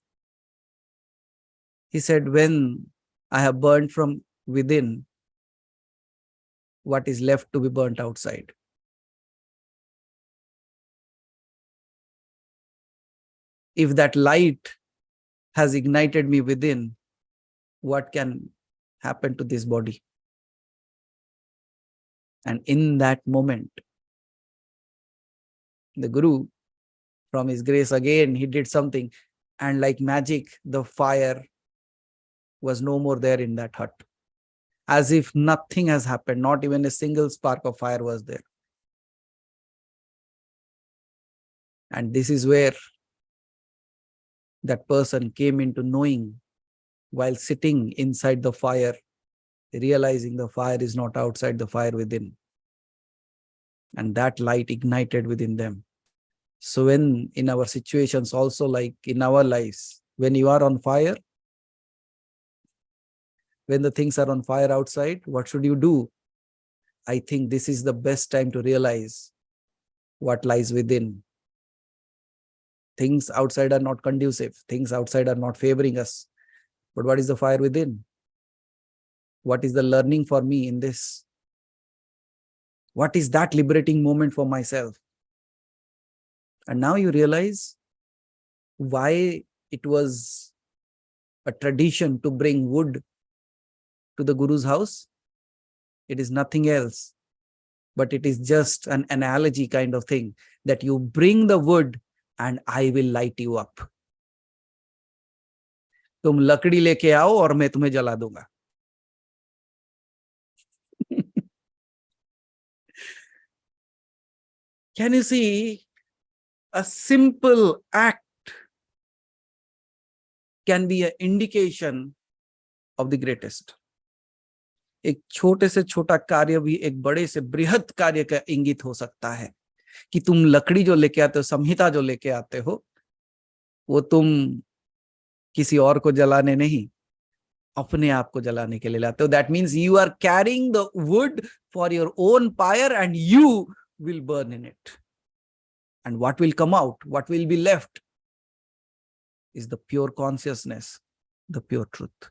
He said, when I have burned from within, what is left to be burnt outside? If that light has ignited me within, what can happen to this body? And in that moment, the Guru, from his grace again, he did something, and like magic, the fire was no more there in that hut. As if nothing has happened, not even a single spark of fire was there. And this is where that person came into knowing, while sitting inside the fire, realizing the fire is not outside, the fire within. And that light ignited within them. So when in our situations, also like in our lives, when you are on fire, when the things are on fire outside, what should you do? I think this is the best time to realize what lies within. Things outside are not conducive. Things outside are not favoring us. But what is the fire within? What is the learning for me in this? What is that liberating moment for myself? And now you realize why it was a tradition to bring wood to the Guru's house. It is nothing else, but it is just an analogy kind of thing, that you bring the wood and I will light you up. तुम लकड़ी लेके आओ और मैं तुम्हें जला दूंगा. Can you see? A simple act can be an indication of the greatest. एक छोटे से छोटा कार्य भी एक बड़े से बृहद कार्य का इंगित हो सकता है. कि तुम लकड़ी जो लेके आते हो, संहिता जो लेके आते हो, वो तुम किसी और को जलाने नहीं, अपने आप को जलाने के लिए लाते हो. That means you are carrying the wood for your own fire and you will burn in it. And what will come out, what will be left, is the pure consciousness, the pure truth.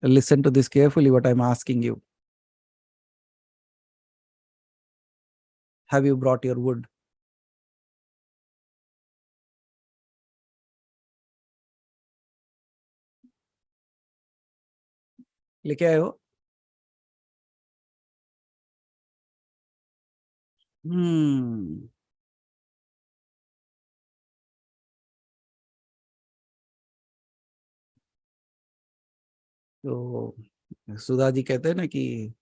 Listen to this carefully, what I'm asking you. Have you brought your wood? लेके आए हो? तो सुधा जी कहते हैं ना कि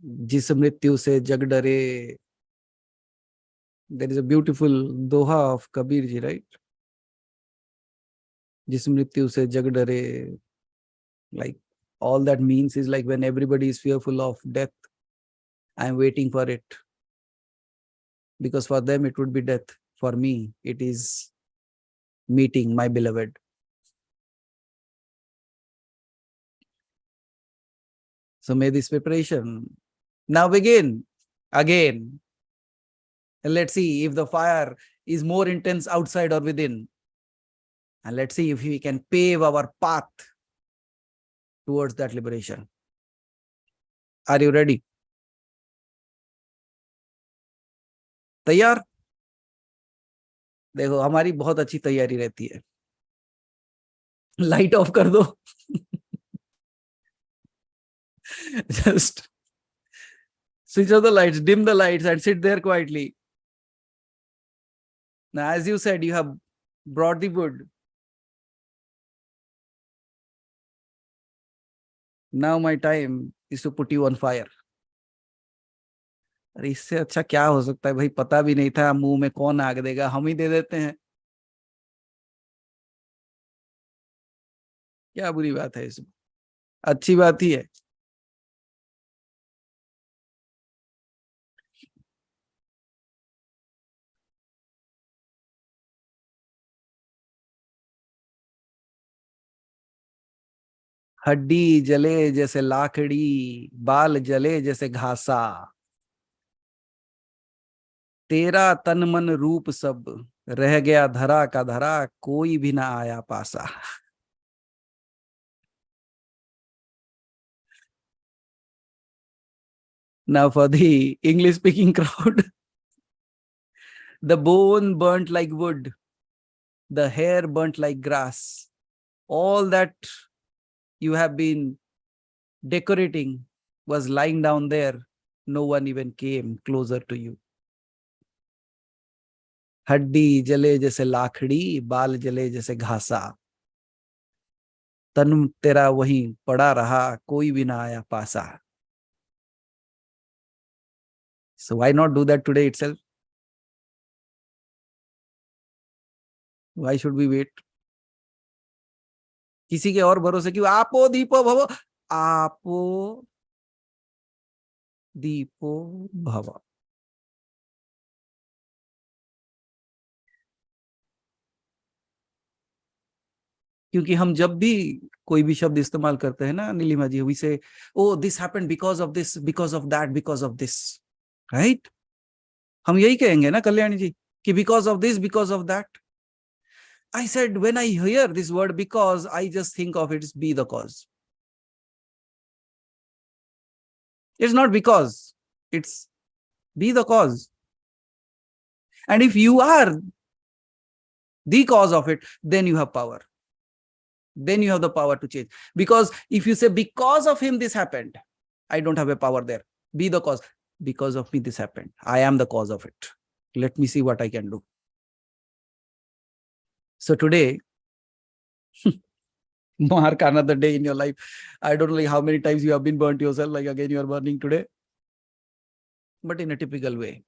जिस मृत्यु से जग डरे. There is a beautiful doha of Kabir ji, right? जिस मृत्यु से जग डरे. Like all that means is like when everybody is fearful of death, I am waiting for it. Because for them it would be death. For me, it is meeting my beloved. So may this preparation now begin again. And let's see if the fire is more intense outside or within. And let's see if we can pave our path towards that liberation. Are you ready? तैयार? देखो हमारी बहुत अच्छी तैयारी रहती है. Light of कर दो. Just switch off the lights, dim the lights and sit there quietly. Now, as you said, you have brought the wood. Now my time is to put you on fire. अरे इससे अच्छा क्या हो सकता है भाई? पता भी नहीं था मुंह में कौन आग देगा, हम ही दे देते हैं. क्या बुरी बात है इसमें? अच्छी बात ही है. हड्डी जले जैसे लाकड़ी, बाल जले जैसे घासा. तेरा तन मन रूप सब रह गया धरा का धरा, कोई भी ना आया पासा. Now for the English speaking crowd. The bone burnt like wood, the hair burnt like grass. All that you have been decorating was lying down there. No one even came closer to you. हड्डी जले जैसे लाखड़ी, बाल जले जैसे घासा. तन तेरा वहीं पड़ा रहा, कोई भी ना आया पासा. So why not do that today itself? Why should we wait? किसी के और भरोसे क्यों? आपो दीपो भव, आपो दीपो भव. क्योंकि हम जब भी कोई भी शब्द इस्तेमाल करते हैं ना नीलिमा जी, we say, oh this happened because of this, because of that, because of this, right? हम यही कहेंगे ना कल्याणी जी. कि because of this, because of that. I said, when I hear this word because, I just think of it be the cause. It's not because, it's be the cause. And if you are the cause of it, then you have power. Then you have the power to change. Because if you say, because of him this happened, I don't have a power there. Be the cause. Because of me this happened. I am the cause of it. Let me see what I can do. So today, mark another day in your life. I don't know like how many times you have been burnt yourself, like again you are burning today. But in a typical way.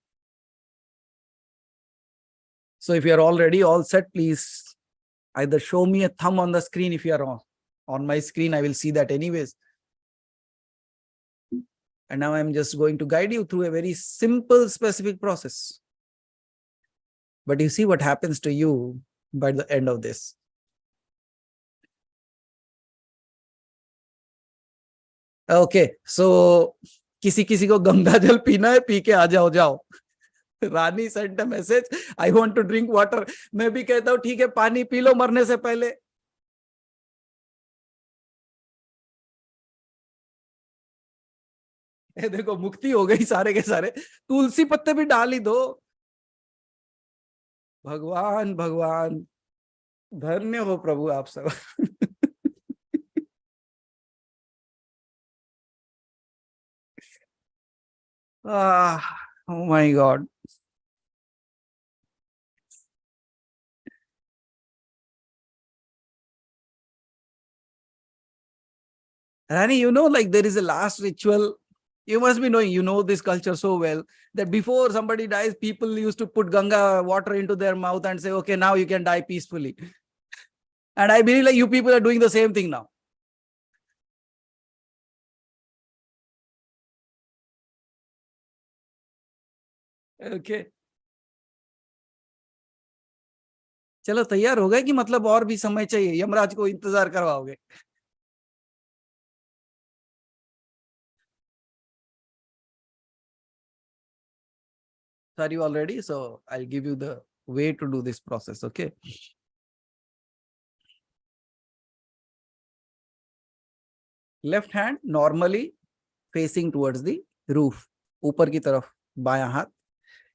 So if you are already all set, please either show me a thumb on the screen. If you are on my screen, I will see that anyways. And now I'm just going to guide you through a very simple, specific process. But you see what happens to you by the end of this. Okay, so किसी किसी को गंगा जल पीना है, P के आ जाओ जाओ. रानी sent a message, I want to drink water. मैं भी कहता हूँ ठीक है, पानी पी लो मरने से पहले. देखो मुक्ति हो गई सारे के सारे. तुलसी पत्ते भी डाल ही दो. भगवान भगवान, धन्य हो प्रभु आप सब. Oh my God. Rani, you know, like there is a last ritual. You must be knowing, you know this culture so well, that before somebody dies, people used to put Ganga water into their mouth and say, okay, now you can die peacefully. And I believe like you people are doing the same thing now. Okay. चलो तैयार हो गए कि मतलब और भी समय चाहिए, यमराज को इंतजार करवाओगे? Are you all ready? So I'll give you the way to do this process. Okay. Left hand normally facing towards the roof. ऊपर की तरफ बायां हाथ.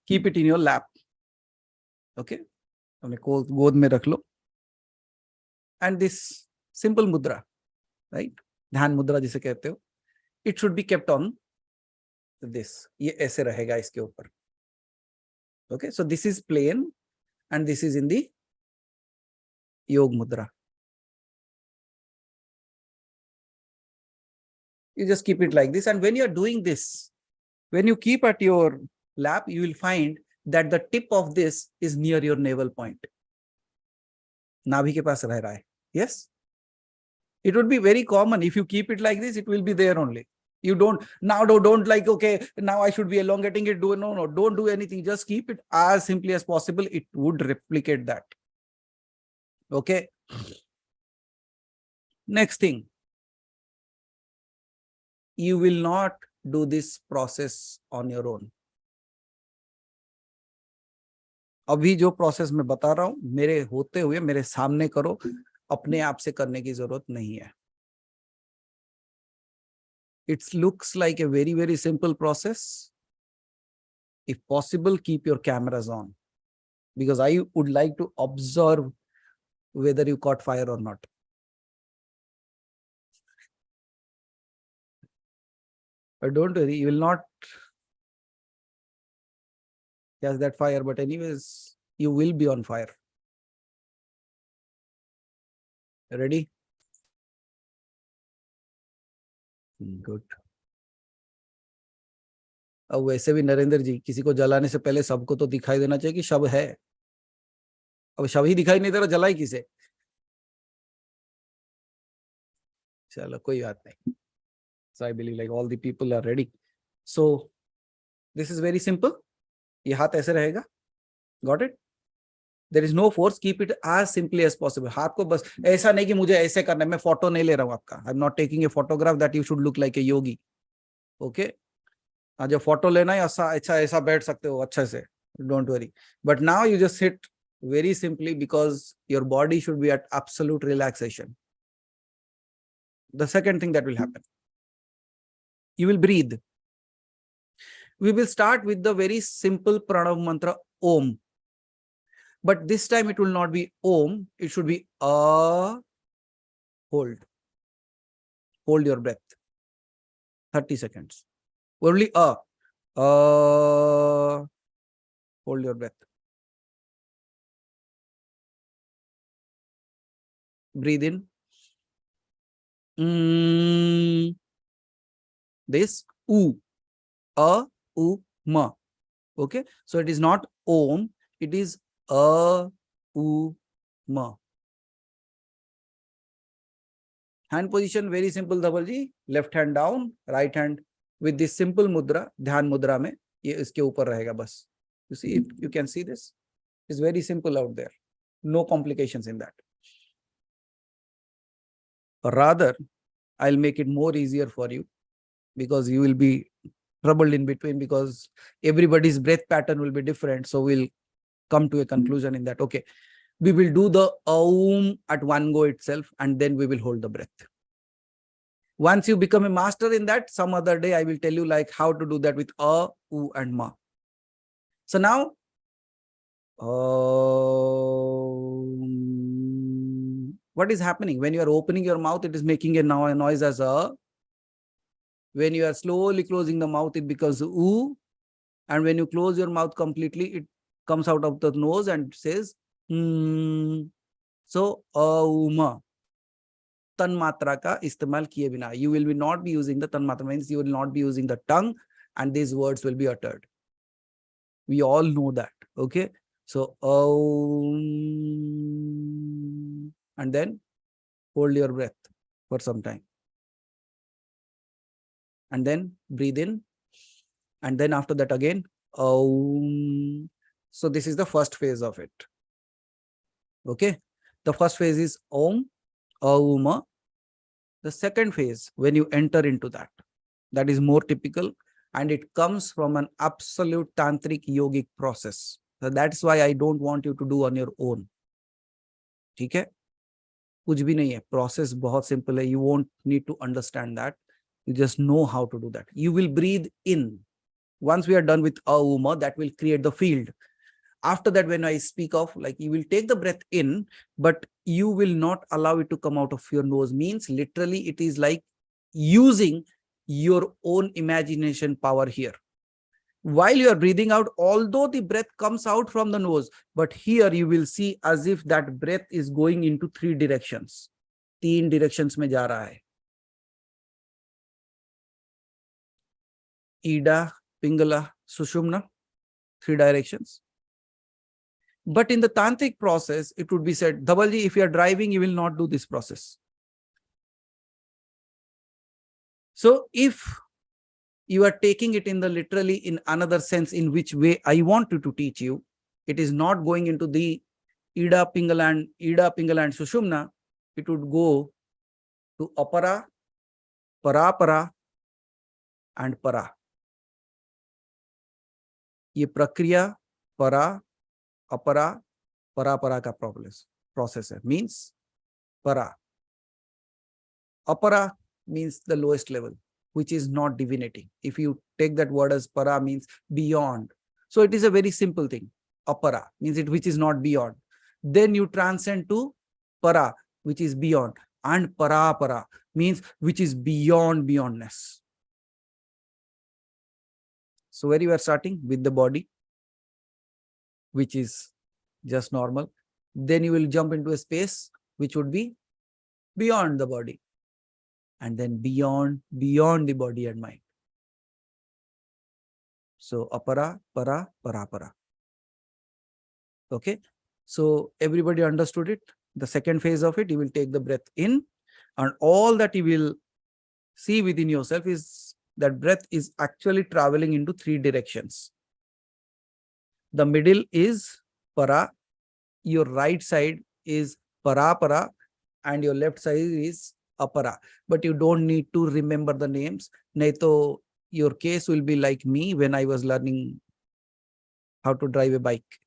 Keep it in your lap. Okay. अपने गोद में रख लो. And this simple mudra, right? ध्यान मुद्रा जिसे कहते हो. It should be kept on this. ये ऐसे रहेगा इसके ऊपर. Okay, so this is plain and this is in the Yog Mudra. You just keep it like this, and when you are doing this, when you keep at your lap, you will find that the tip of this is near your navel point. नाभि के पास रह रहा है. Yes? It would be very common. If you keep it like this, it will be there only. You don't like, okay, now I should be elongating it. No, don't do anything. Just keep it as simply as possible. It would replicate that. Okay. Next thing. You will not do this process on your own. अभी जो process मैं बता रहा हूं, मेरे होते हुए मेरे सामने करो. अपने आप से करने की जरूरत नहीं है. It looks like a very, very simple process. If possible, keep your cameras on, because I would like to observe whether you caught fire or not. But don't worry, you will not catch that fire, but anyways, you will be on fire. Ready? Good. अब वैसे भी नरेंद्र जी, किसी को जलाने से पहले सबको तो दिखाई देना चाहिए कि शव है. अब शव ही दिखाई नहीं दे रहा, जलाई किसे? चलो कोई बात नहीं. So I believe like all the people are ready. So this is very simple. ये हाथ ऐसे रहेगा. Got it? There is no force. Keep it as simply as possible. हाथ को बस ऐसा नहीं कि मुझे ऐसे करना है. मैं फोटो नहीं ले रहा हूँ आपका. I'm not taking a photograph that you should look like a yogi. Okay? जो फोटो लेना है ऐसा बैठ सकते हो अच्छे से. Don't worry. But now you just sit very simply because your body should be at absolute relaxation. The second thing that will happen, you will breathe. We will start with the very simple pranav mantra Om. But this time it will not be Om, it should be hold. Hold your breath. 30 seconds. Only hold your breath. Breathe in. This U. Ma. Okay. So it is not Om, it is Ma. Hand position very simple, Dhabalji. Left hand down, right hand with this simple mudra, dhyan mudra mein, ye iske upar rahega bas. You see it, you can see this. It's very simple out there. No complications in that. Rather, I'll make it more easier for you because you will be troubled in between because everybody's breath pattern will be different. So we'll come to a conclusion in that. Okay. We will do the Aum at one go itself and then we will hold the breath. Once you become a master in that, some other day I will tell you like how to do that with U and Ma. So now, what is happening? When you are opening your mouth, it is making a noise as a. When you are slowly closing the mouth, it becomes U. And when you close your mouth completely, it comes out of the nose and says, So, Auma. Tan matra ka istemal kiye bina. You will not be using the tan matra, means you will not be using the tongue and these words will be uttered. We all know that. Okay. So, and then hold your breath for some time. And then breathe in. And then after that again, Aum. So this is the first phase of it. Okay. The first phase is Om, Auma. The second phase, when you enter into that is more typical and it comes from an absolute tantric yogic process. So that's why I don't want you to do on your own. ठीक है? कुछ भी नहीं है. Process बहुत simple है. You won't need to understand that. You just know how to do that. You will breathe in. Once we are done with Auma, that will create the field. After that, when I speak of, like, you will take the breath in, but you will not allow it to come out of your nose. Means literally it is like using your own imagination power here. While you are breathing out, although the breath comes out from the nose, but here you will see as if that breath is going into 3 directions. 3 directions mein ja raha hai. Ida, Pingala, Sushumna, 3 directions. But in the tantric process, it would be said, Dhabalji, if you are driving, you will not do this process. So if you are taking it in the literally in another sense, in which way I want to teach you, it is not going into the Ida, Pingala and Sushumna. It would go to Apara, Para, and Para. Ye prakriya, Para, Apara, Para ka process hai. Means Para. Apara means the lowest level, which is not divinity. If you take that word as Para, means beyond. So it is a very simple thing. Apara means it which is not beyond. Then you transcend to Para, which is beyond. And Para means which is beyond beyondness. So where you are starting? With the body, which is just normal. Then you will jump into a space which would be beyond the body. And then beyond the body and mind. So Apara, Para. Okay. So everybody understood it. The second phase of it, you will take the breath in, and all that you will see within yourself is that breath is actually traveling into 3 directions. The middle is Para, your right side is Para, and your left side is Apara. But you don't need to remember the names. Naito, your case will be like me when I was learning how to drive a bike.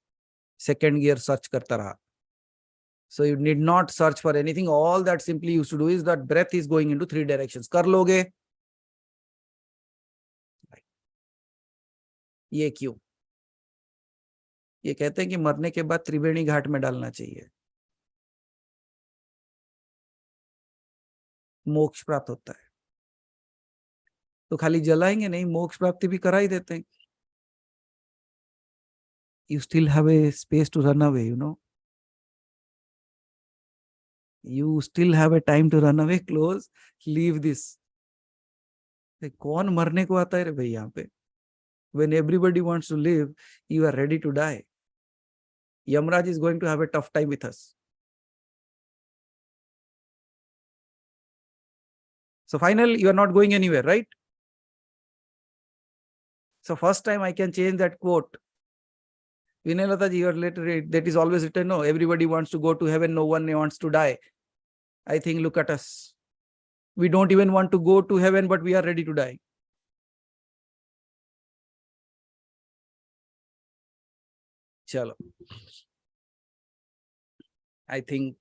Second gear search karta raha. So you need not search for anything. All that simply used to do is that breath is going into 3 directions. Kar loge? ये क्यों? ये कहते हैं कि मरने के बाद त्रिवेणी घाट में डालना चाहिए, मोक्ष प्राप्त होता है। तो खाली जलाएंगे नहीं, मोक्ष प्राप्ति भी करा ही देते हैं। You still have a space to run away, you know. You still have a time to run away. Close, leave this. कौन मरने को आता है रे भाई यहाँ पे? When everybody wants to live, you are ready to die. Yamraj is going to have a tough time with us. So finally, you are not going anywhere, right? So first time I can change that quote. Vinayalata ji, you are later, that is always written, no, everybody wants to go to heaven, no one wants to die. I think, look at us. We don't even want to go to heaven, but we are ready to die. Chalo. I think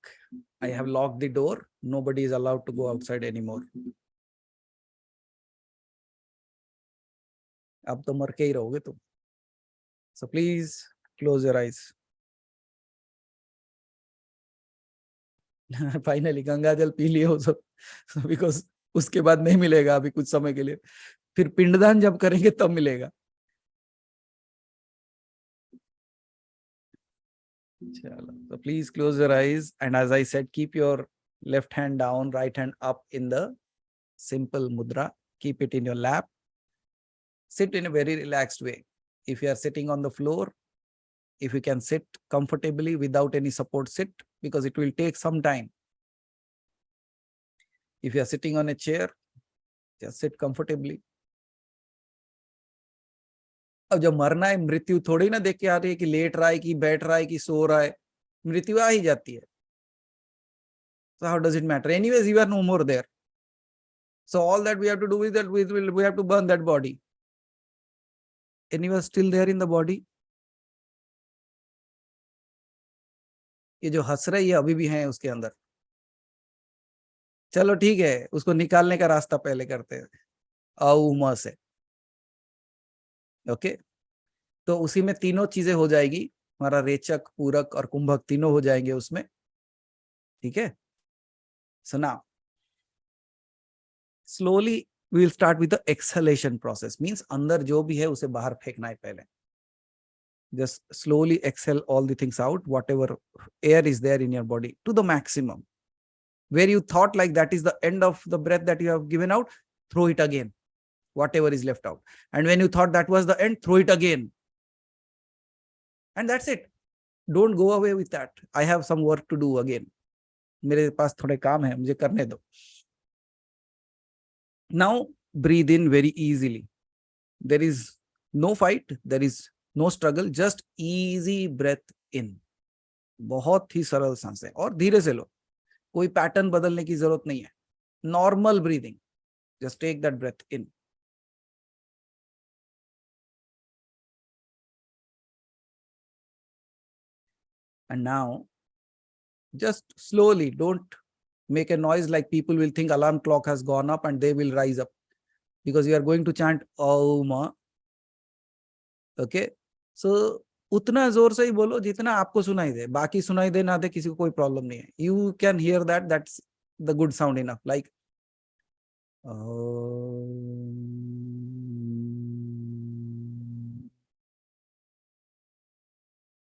I have locked the door. Nobody is allowed to go outside anymore. अब तो मर के ही रहोगे तुम. So please close your eyes. Finally, Ganga जल P लिए हो सब, because उसके बाद नहीं मिलेगा अभी कुछ समय के लिए. फिर पिंडदान जब करेंगे तब मिलेगा. So please close your eyes, and as I said, keep your left hand down, right hand up in the simple mudra. Keep it in your lap. Sit in a very relaxed way. If you are sitting on the floor, if you can sit comfortably without any support, sit, because it will take some time. If you are sitting on a chair, just sit comfortably. अब जब मरना है, मृत्यु थोड़ी ना देख के आ रही है कि लेट रहा है, कि बैठ रहा है, कि सो रहा है. मृत्यु आ ही जाती है. So how does it matter? Anyways, you are no more there. So all that we have to do is that we have to burn that body. Anyone still there in the body? ये जो हंस रही है अभी भी हैं उसके अंदर. चलो ठीक है, उसको निकालने का रास्ता पहले करते हैं. औ से. ओके, तो उसी में तीनों चीजें हो जाएगी. हमारा रेचक, पूरक और कुंभक तीनों हो जाएंगे उसमें. ठीक है. So now slowly we will start with the exhalation process. Means अंदर जो भी है उसे बाहर फेंकना है पहले. Just slowly exhale all the things out, whatever air is there in your body, to the maximum. Where you thought like that is the end of the breath that you have given out, throw it again, whatever is left out. And when you thought that was the end, throw it again. And that's it. Don't go away with that. I have some work to do again. मेरे पास थोड़े काम है, मुझे करने दो. Now breathe in very easily. There is no fight, there is no struggle, just easy breath in. बहुत ही सरल सांसें, और धीरे से लो. कोई पैटर्न बदलने की जरूरत नहीं है. Normal breathing. Just take that breath in. And now, just slowly, don't make a noise like people will think alarm clock has gone up and they will rise up. Because you are going to chant Om. Okay? So, उतना जोर से ही बोलो जितना आपको सुनाई दे. बाकी सुनाई दे ना दे, किसी को कोई प्रॉब्लम नहीं है. You can hear that, that's the good sound enough. Like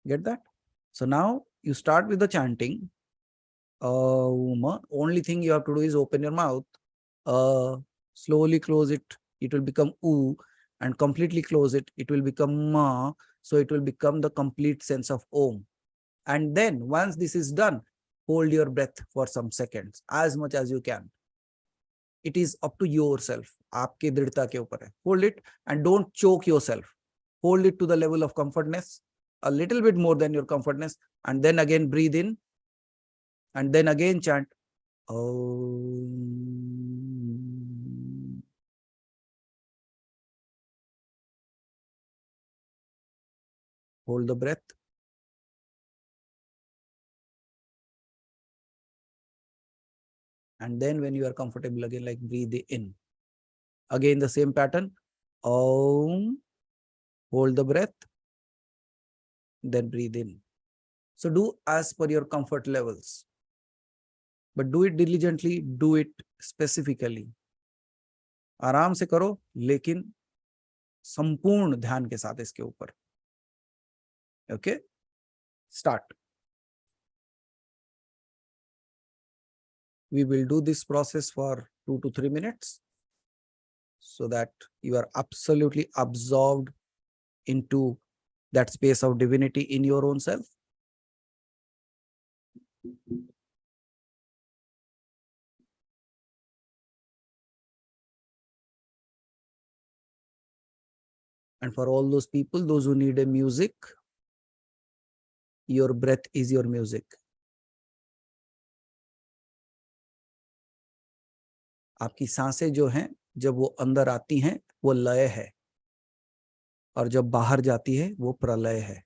get that? So now you start with the chanting. Only thing you have to do is open your mouth. Slowly close it. It will become U, and completely close it. It will become Ma. So it will become the complete sense of Om. And then once this is done, hold your breath for some seconds, as much as you can. It is up to yourself. आपके दृढ़ता के ऊपर है. Hold it and don't choke yourself. Hold it to the level of comfortness, a little bit more than your comfortness, and then again breathe in, and then again chant Om. Hold the breath. And then when you are comfortable again, like breathe in. Again, the same pattern. Om. Hold the breath. Then breathe in. So do as per your comfort levels. But do it diligently, do it specifically. आराम से करो, लेकिन संपूर्ण ध्यान के साथ इसके ऊपर. Okay? Start. We will do this process for 2 to 3 minutes so that you are absolutely absorbed into that space of divinity in your own self. And for all those people, those who need a music, your breath is your music. आपकी सांसें जो हैं, जब वो अंदर आती हैं, वो लय है. और जब बाहर जाती है, वो प्रलय है.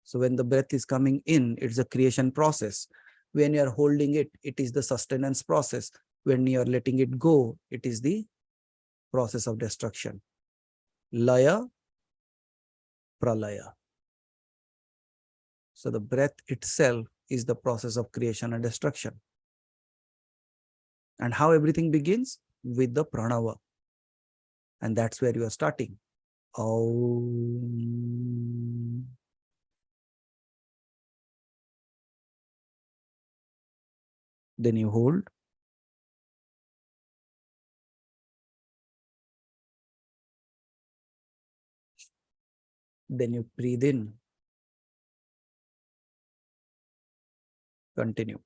So when the breath is coming in, it's a creation process. When you are holding it, it is the sustenance process. When you are letting it go, it is the process of destruction. Laya, pralaya. So the breath itself is the process of creation and destruction. And how everything begins? With the pranava. And that's where you are starting. Om. Then you hold. Then you breathe in. Continue.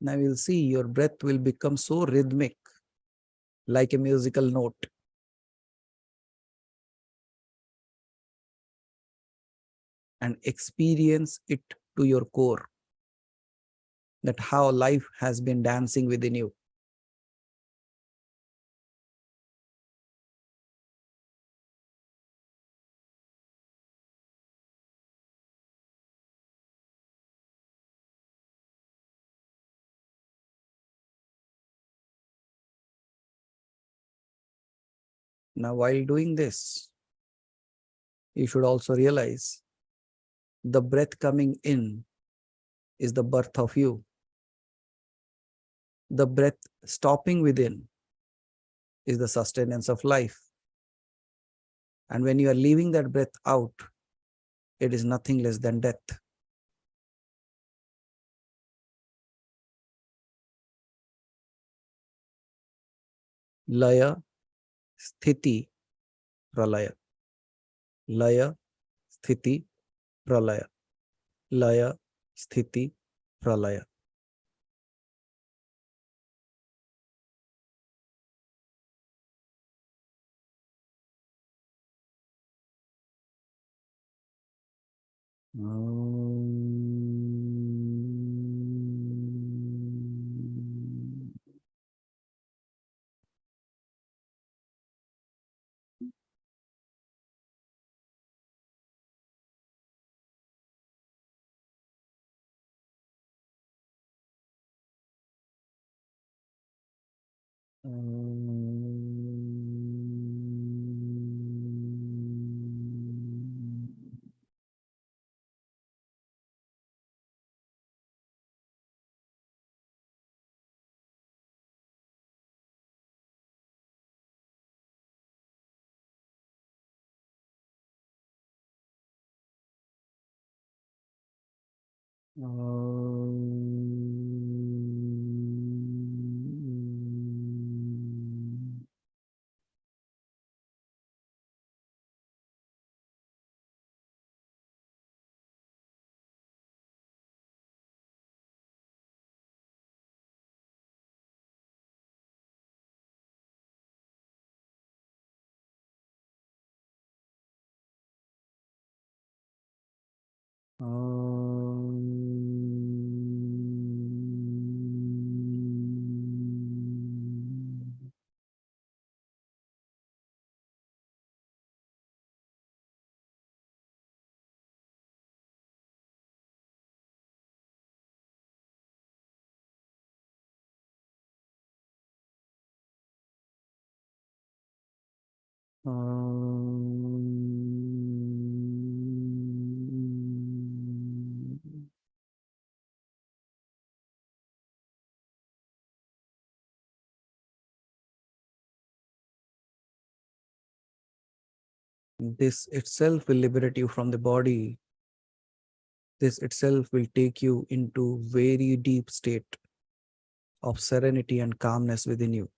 Now you'll see your breath will become so rhythmic, like a musical note. And experience it to your core. That how life has been dancing within you. Now, while doing this, you should also realize the breath coming in is the birth of you. The breath stopping within is the sustenance of life. And when you are leaving that breath out, it is nothing less than death. Laya, sthiti, pralaya. Laya, sthiti, pralaya. Laya, sthiti, pralaya. This itself will liberate you from the body. This itself will take you into very deep state of serenity and calmness within you.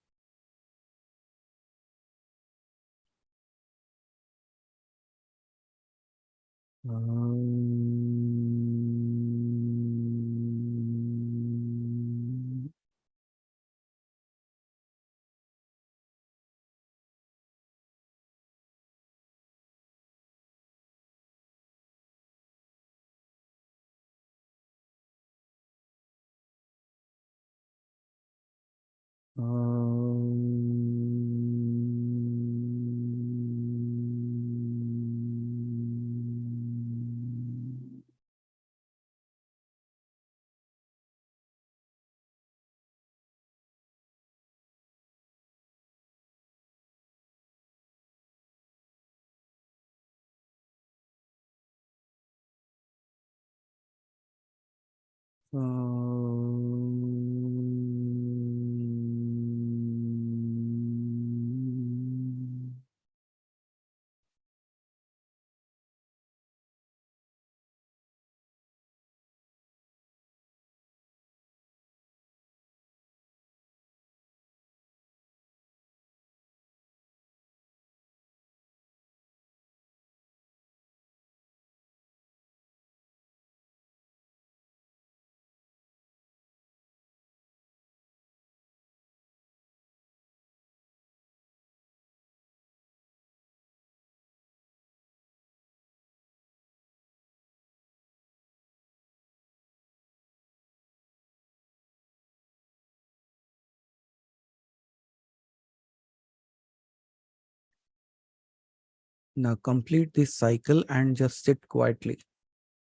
Now complete this cycle and just sit quietly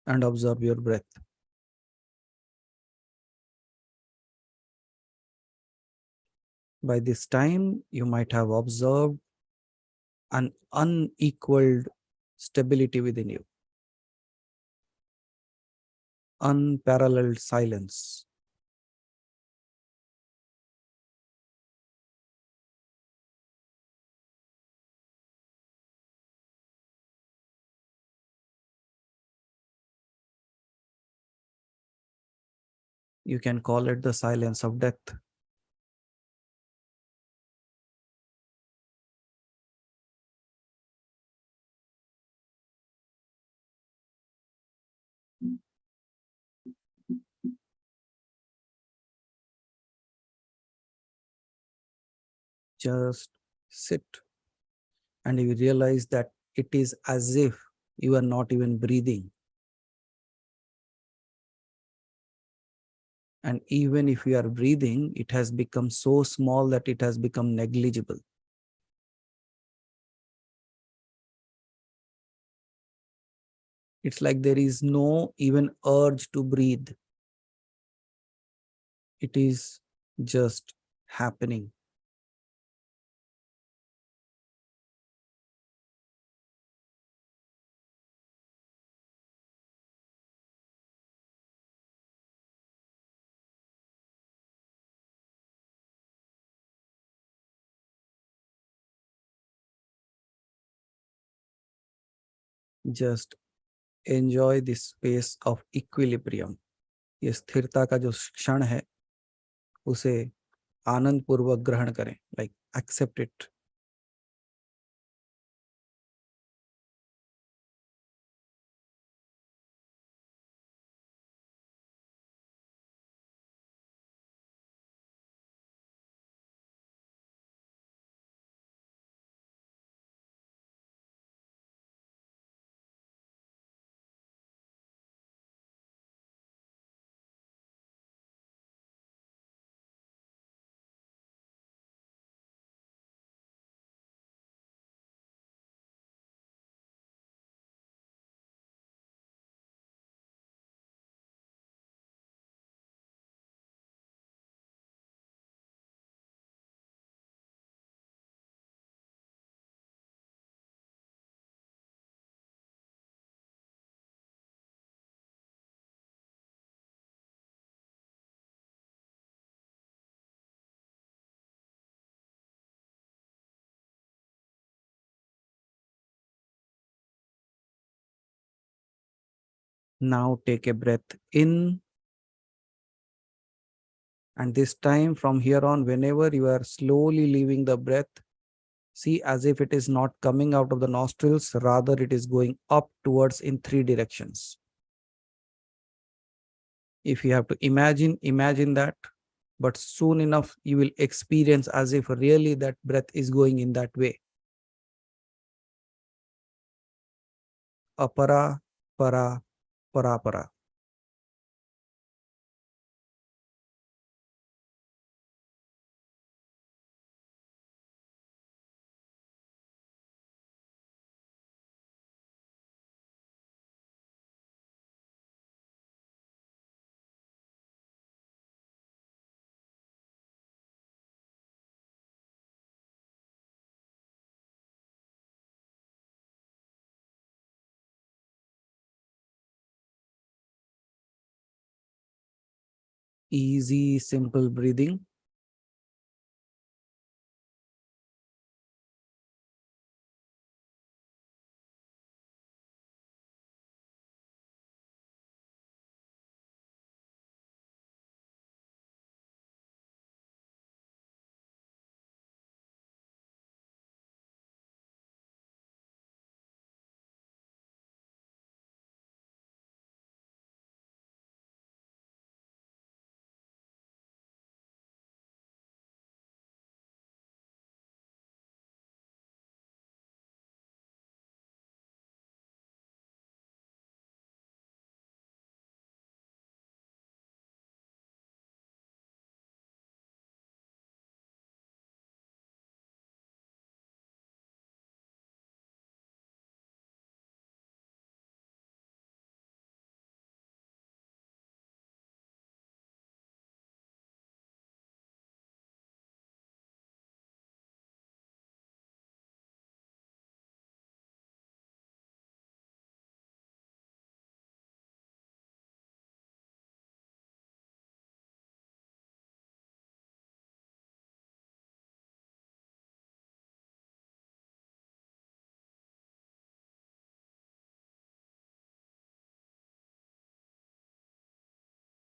and observe your breath. By this time, you might have observed an unequaled stability within you, unparalleled silence. You can call it the silence of death. Just sit and you realize that it is as if you are not even breathing. And even if you are breathing, it has become so small that it has become negligible. It's like there is no even urge to breathe. It is just happening. Just enjoy this space of equilibrium. ये स्थिरता का जो क्षण है उसे आनंद पूर्वक ग्रहण करें, like accept it. Now take a breath in. And this time from here on, whenever you are slowly leaving the breath, see as if it is not coming out of the nostrils, rather it is going up towards in three directions. If you have to imagine that, but soon enough you will experience as if really that breath is going in that way. Apara, para, para, para. Easy, simple breathing.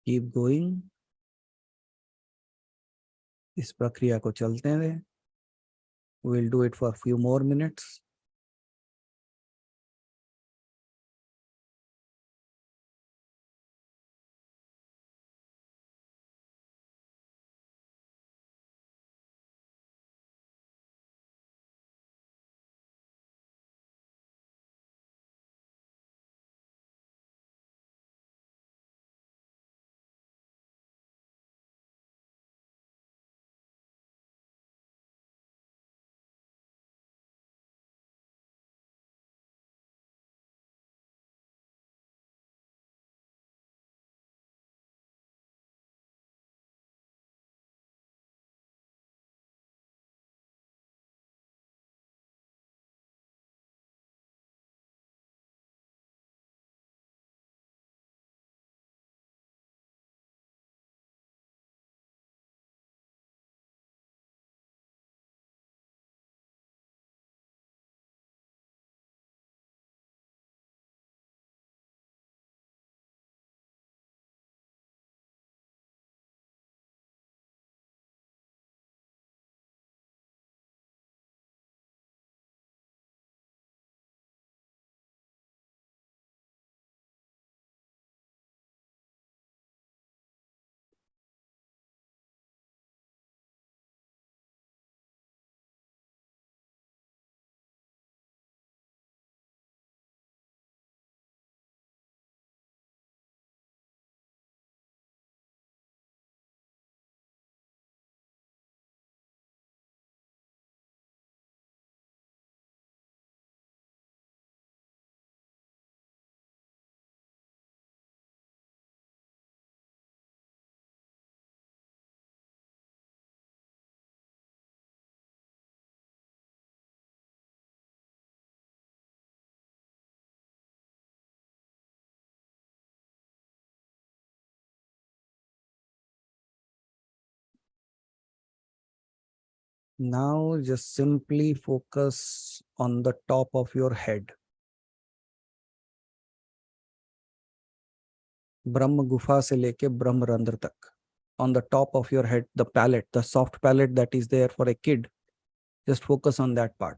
Keep going. इस प्रक्रिया को चलते रहें. We'll do it for a few more minutes. Now just simply focus on the top of your head. ब्रह्म गुफा से लेके ब्रह्म रंध्र तक. On the top of your head, the palate, the soft palate that is there for a kid, just focus on that part.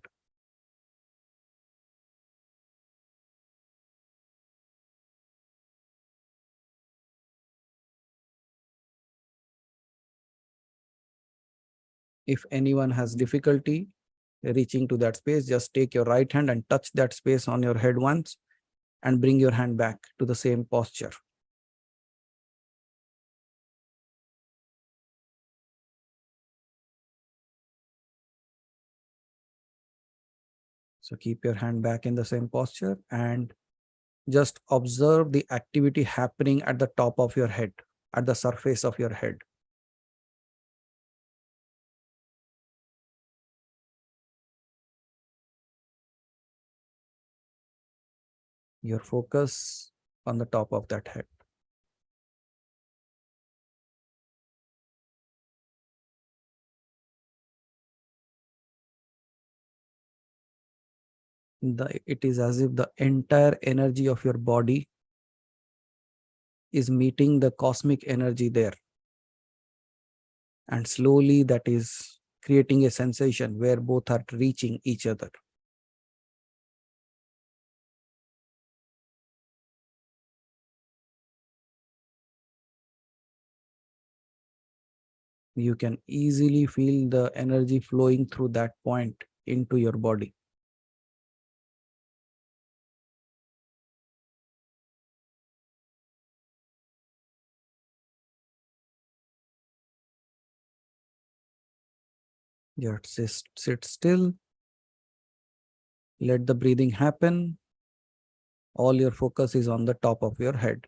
If anyone has difficulty reaching to that space, just take your right hand and touch that space on your head once and bring your hand back to the same posture. So keep your hand back in the same posture and just observe the activity happening at the top of your head, at the surface of your head. Your focus on the top of that head. It is as if the entire energy of your body is meeting the cosmic energy there. And slowly that is creating a sensation where both are reaching each other. You can easily feel the energy flowing through that point into your body. Just sit still. Let the breathing happen. All your focus is on the top of your head.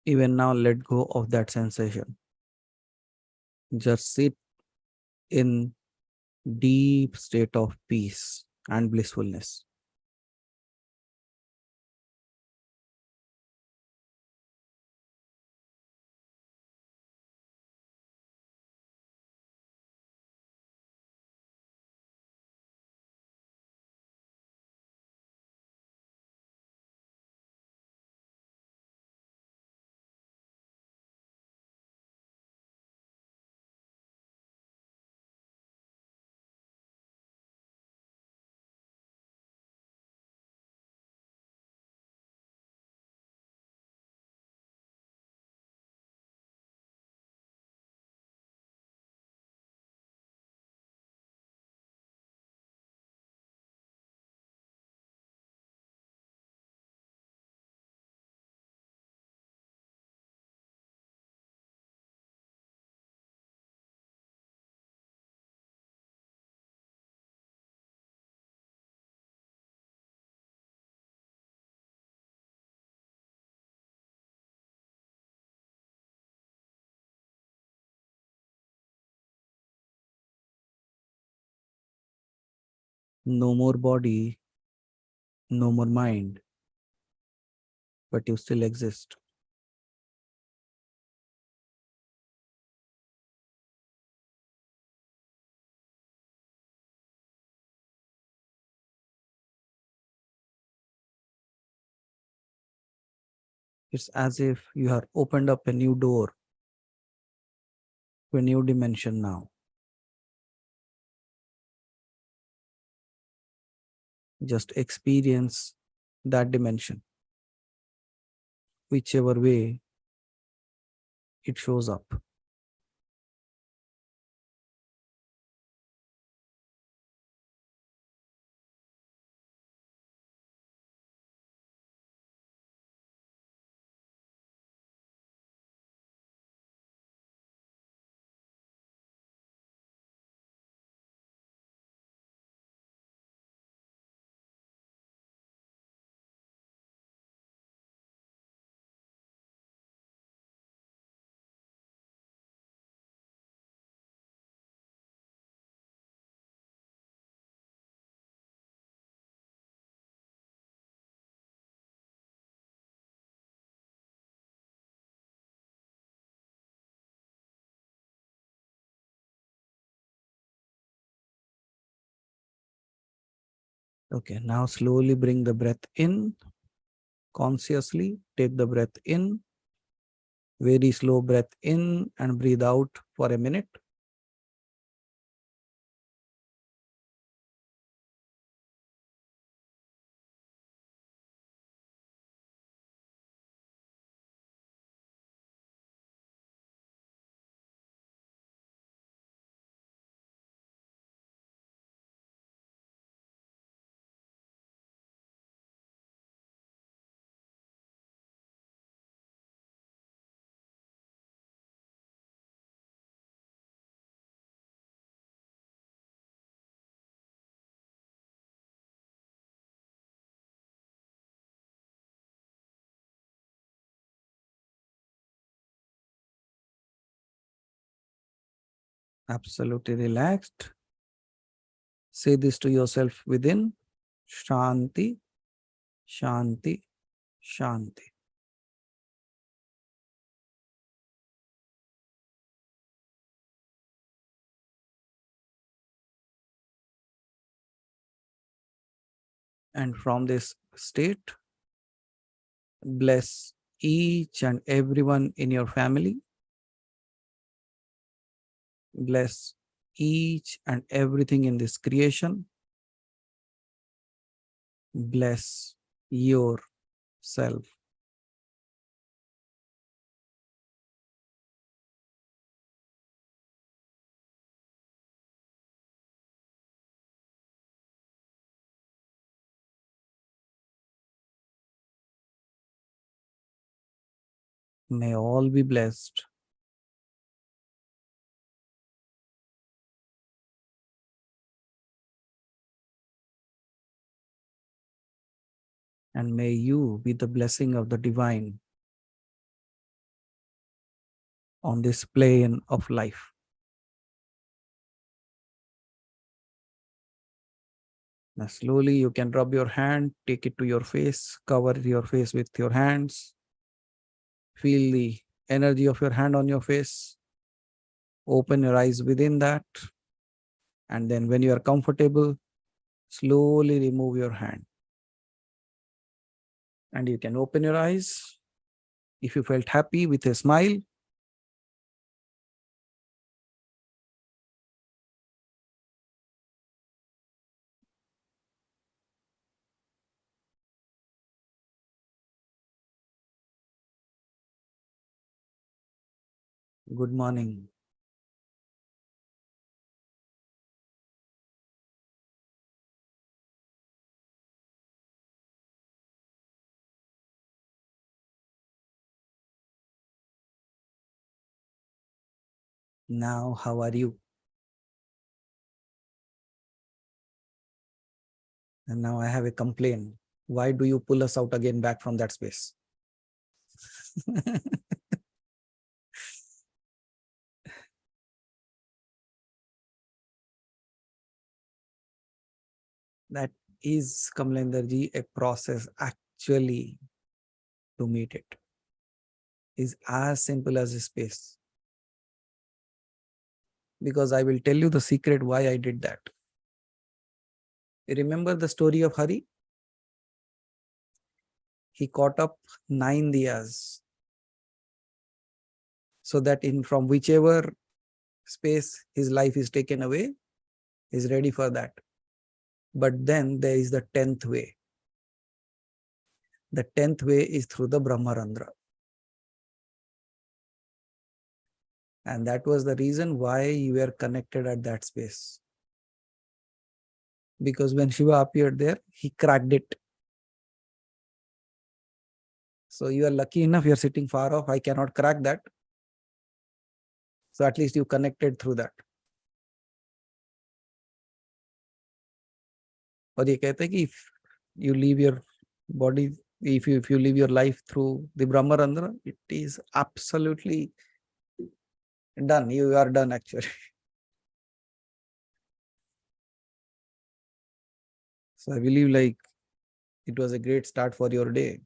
Even now, let go of that sensation. Just sit in deep state of peace and blissfulness. No more body, no more mind, but you still exist. It's as if you have opened up a new door to a new dimension now. Just experience that dimension, whichever way it shows up. Okay, now slowly bring the breath in. Consciously take the breath in. Very slow breath in and breathe out for a minute. Absolutely relaxed. Say this to yourself within. Shanti, Shanti, Shanti. And from this state, bless each and everyone in your family. Bless each and everything in this creation. Bless yourself. May all be blessed. And may you be the blessing of the divine on this plane of life. Now slowly you can rub your hand, take it to your face, cover your face with your hands. Feel the energy of your hand on your face. Open your eyes within that. And then when you are comfortable, slowly remove your hand. And you can open your eyes. If you felt happy with a smile, good morning. Now, how are you? And now I have a complaint. Why do you pull us out again back from that space? That is, Kamlendarji, a process actually to meet it. Is as simple as a space. Because I will tell you the secret why I did that. You remember the story of Hari? He caught up 9 diyas so that from whichever space his life is taken away, he's ready for that. But then there is the 10th way. The 10th way is through the Brahmarandra. And that was the reason why you were connected at that space. Because when Shiva appeared there, he cracked it. So you are lucky enough, you are sitting far off, I cannot crack that. So at least you connected through that. और ये कहते हैं कि if you leave your body, if you live your life through the Brahmarandra, it is absolutely done. You are done actually. So I believe like it was a great start for your day.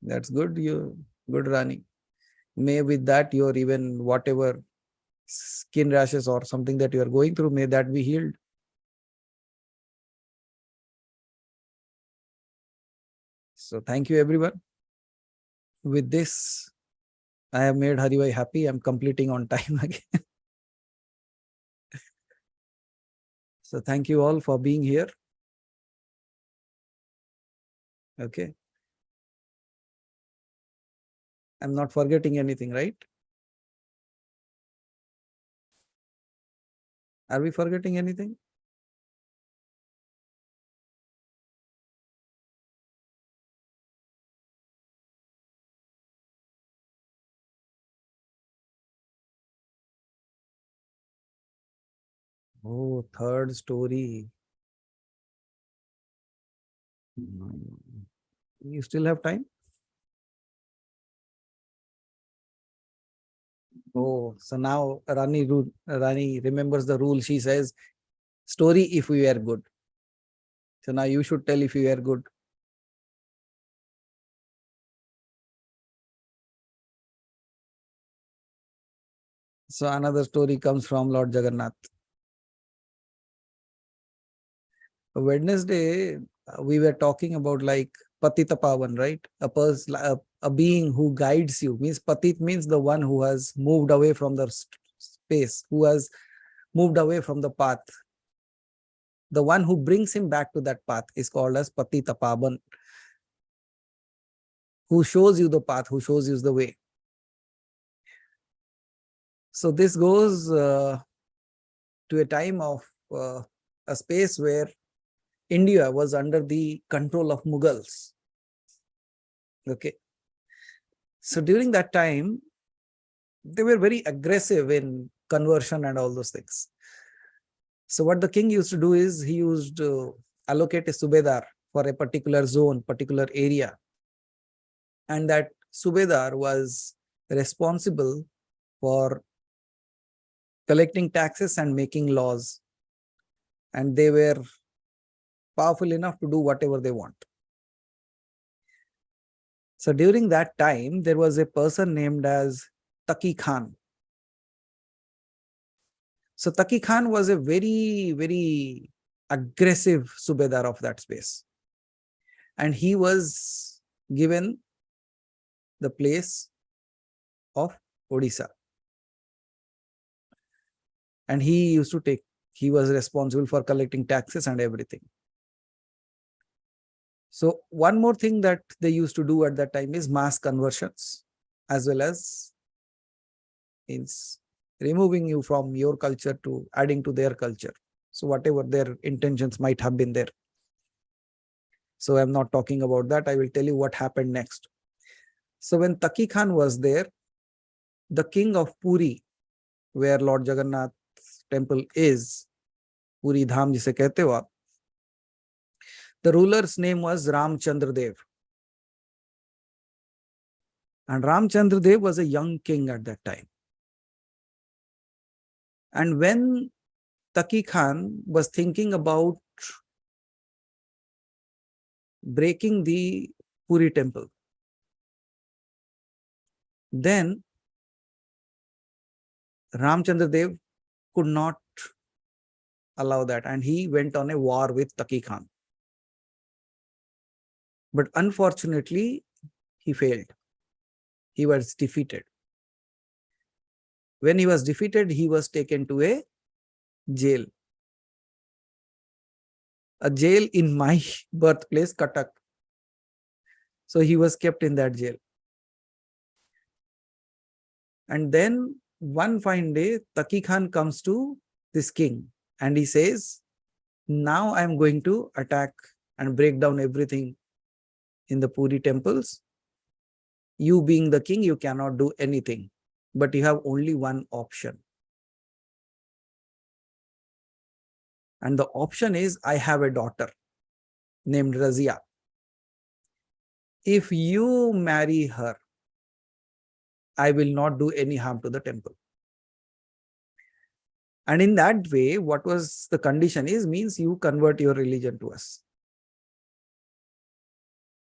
That's good. You good, Rani. May with that your even whatever skin rashes or something that you are going through, may that be healed. So thank you everyone. With this, I have made Haribhai happy. I'm completing on time again. So thank you all for being here. Okay. I'm not forgetting anything, right? Are we forgetting anything? Oh, third story. You still have time? Oh, so now Rani remembers the rule. She says, story if we are good. So now you should tell if you are good. So another story comes from Lord Jagannath. Wednesday, we were talking about like Patita Pavan, right? A being who guides you. Means Patit means the one who has moved away from the space, who has moved away from the path. The one who brings him back to that path is called as Patita Pavan, who shows you the path, who shows you the way. So this goes to a time of a space where India was under the control of Mughals. Okay. So during that time, they were very aggressive in conversion and all those things. So what the king used to do is he used to allocate a subedar for a particular zone, particular area. And that subedar was responsible for collecting taxes and making laws. And they were powerful enough to do whatever they want. So during that time, there was a person named as Taki Khan. So Taki Khan was a very, very aggressive subedar of that space. And he was given the place of Odisha. And he was responsible for collecting taxes and everything. So one more thing that they used to do at that time is mass conversions, as well as means removing you from your culture to adding to their culture. So whatever their intentions might have been there. So I'm not talking about that. I will tell you what happened next. So when Taki Khan was there, the king of Puri, where Lord Jagannath's temple is, Puri Dham jise kehte ho aap, the ruler's name was Ramchandra Dev. And Ramchandra Dev was a young king at that time. And when Taki Khan was thinking about breaking the Puri temple, then Ramchandra Dev could not allow that, and he went on a war with Taki Khan. But unfortunately, he failed. He was defeated. When he was defeated, he was taken to a jail in my birthplace, Cuttack. So he was kept in that jail. And then one fine day, Taki Khan comes to this king and he says, now I'm going to attack and break down everything in the Puri temples. You being the king, you cannot do anything, but you have only one option. And the option is, I have a daughter named Razia. If you marry her, I will not do any harm to the temple. And in that way, what was the condition is, means you convert your religion to us.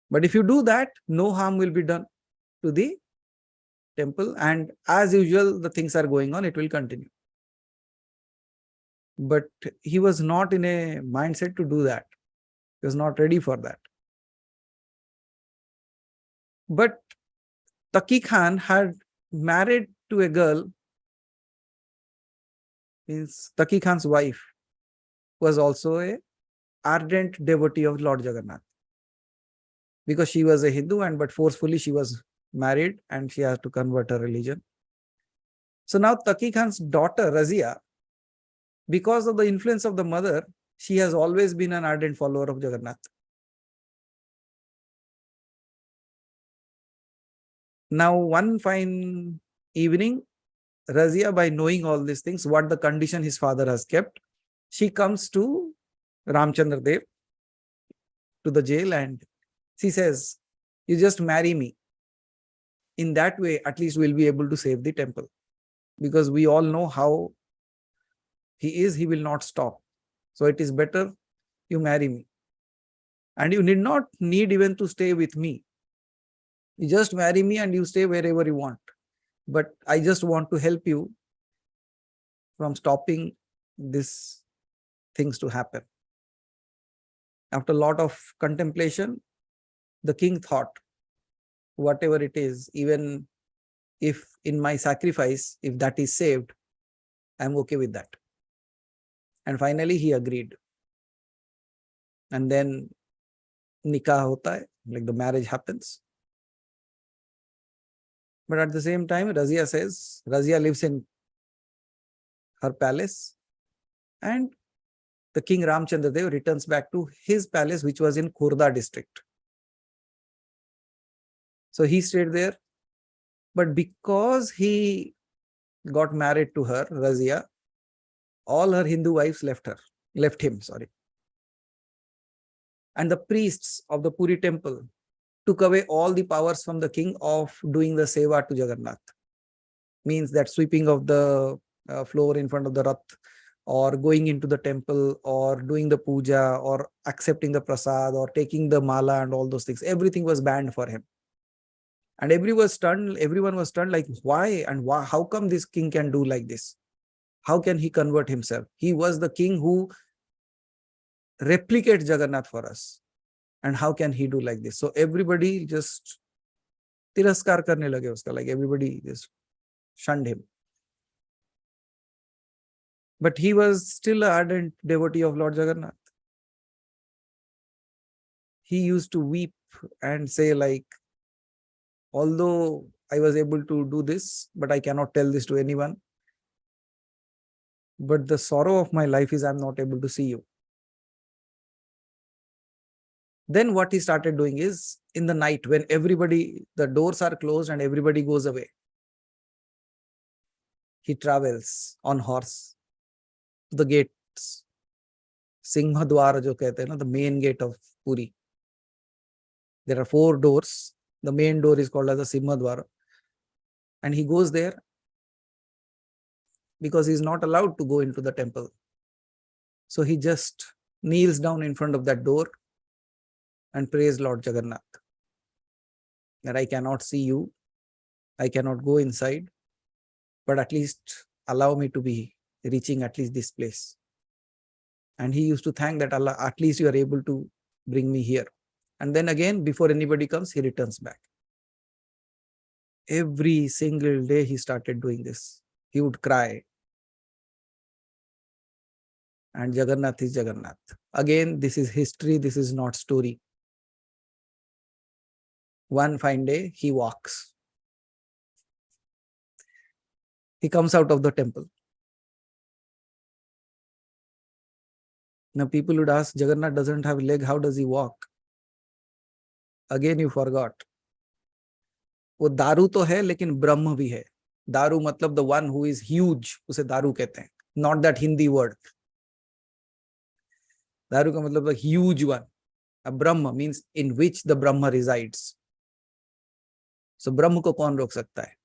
But if you do that, no harm will be done to the temple. And as usual, the things are going on, it will continue. But he was not in a mindset to do that. He was not ready for that. But Taki Khan had married to a girl, means Taki Khan's wife was also a ardent devotee of Lord Jagannath. Because she was a Hindu, but forcefully she was married and she had to convert her religion. So now Taki Khan's daughter, Razia, because of the influence of the mother, she has always been an ardent follower of Jagannath. Now, one fine evening, Razia, by knowing all these things, what the condition his father has kept, she comes to Ramchandra Dev, to the jail, and she says, you just marry me. In that way, at least we'll be able to save the temple. Because we all know how he is, he will not stop. So it is better you marry me. And you need even to stay with me. You just marry me and you stay wherever you want. But I just want to help you from stopping these things to happen. After a lot of contemplation, the king thought, whatever it is, even if in my sacrifice, if that is saved, I'm okay with that. And finally, he agreed. And then nikah hota hai, like the marriage happens. But at the same time, Razia lives in her palace, and the king Ramchandra Dev returns back to his palace, which was in Khurda district. So he stayed there. But because he got married to her, Razia, all her Hindu wives left him. And the priests of the Puri temple took away all the powers from the king of doing the seva to Jagannath. Means that sweeping of the floor in front of the Rath, or going into the temple, or doing the puja, or accepting the prasad, or taking the mala and all those things. Everything was banned for him. And everyone was stunned, like, why and how come this king can do like this? How can he convert himself? He was the king who replicates Jagannath for us. And how can he do like this? So everybody just tiraskar karne lage uska, like everybody just shunned him. But he was still an ardent devotee of Lord Jagannath. He used to weep and say, like, although I was able to do this, but I cannot tell this to anyone. But the sorrow of my life is I'm not able to see you. Then what he started doing is, in the night, when the doors are closed and everybody goes away, he travels on horse to the gates. Singha Dwara jo kehte hain, the main gate of Puri. There are 4 doors. The main door is called as the Singha Dwara. And he goes there because he's not allowed to go into the temple. So he just kneels down in front of that door and prays Lord Jagannath that I cannot see you, I cannot go inside, but at least allow me to be reaching at least this place. And he used to thank that Allah, at least you are able to bring me here. And then again, before anybody comes, he returns back. Every single day he started doing this. He would cry. And Jagannath is Jagannath. Again, this is history, this is not story. One fine day, he walks. He comes out of the temple. Now people would ask, Jagannath doesn't have a leg, how does he walk? Again, you forgot. वो दारू तो है लेकिन ब्रह्म भी है. दारू मतलब the one who is huge, उसे दारू कहते हैं. Not that Hindi word. दारू का मतलब the huge one. A Brahma means in which the Brahma resides. So Brahma को कौन रोक सकता है?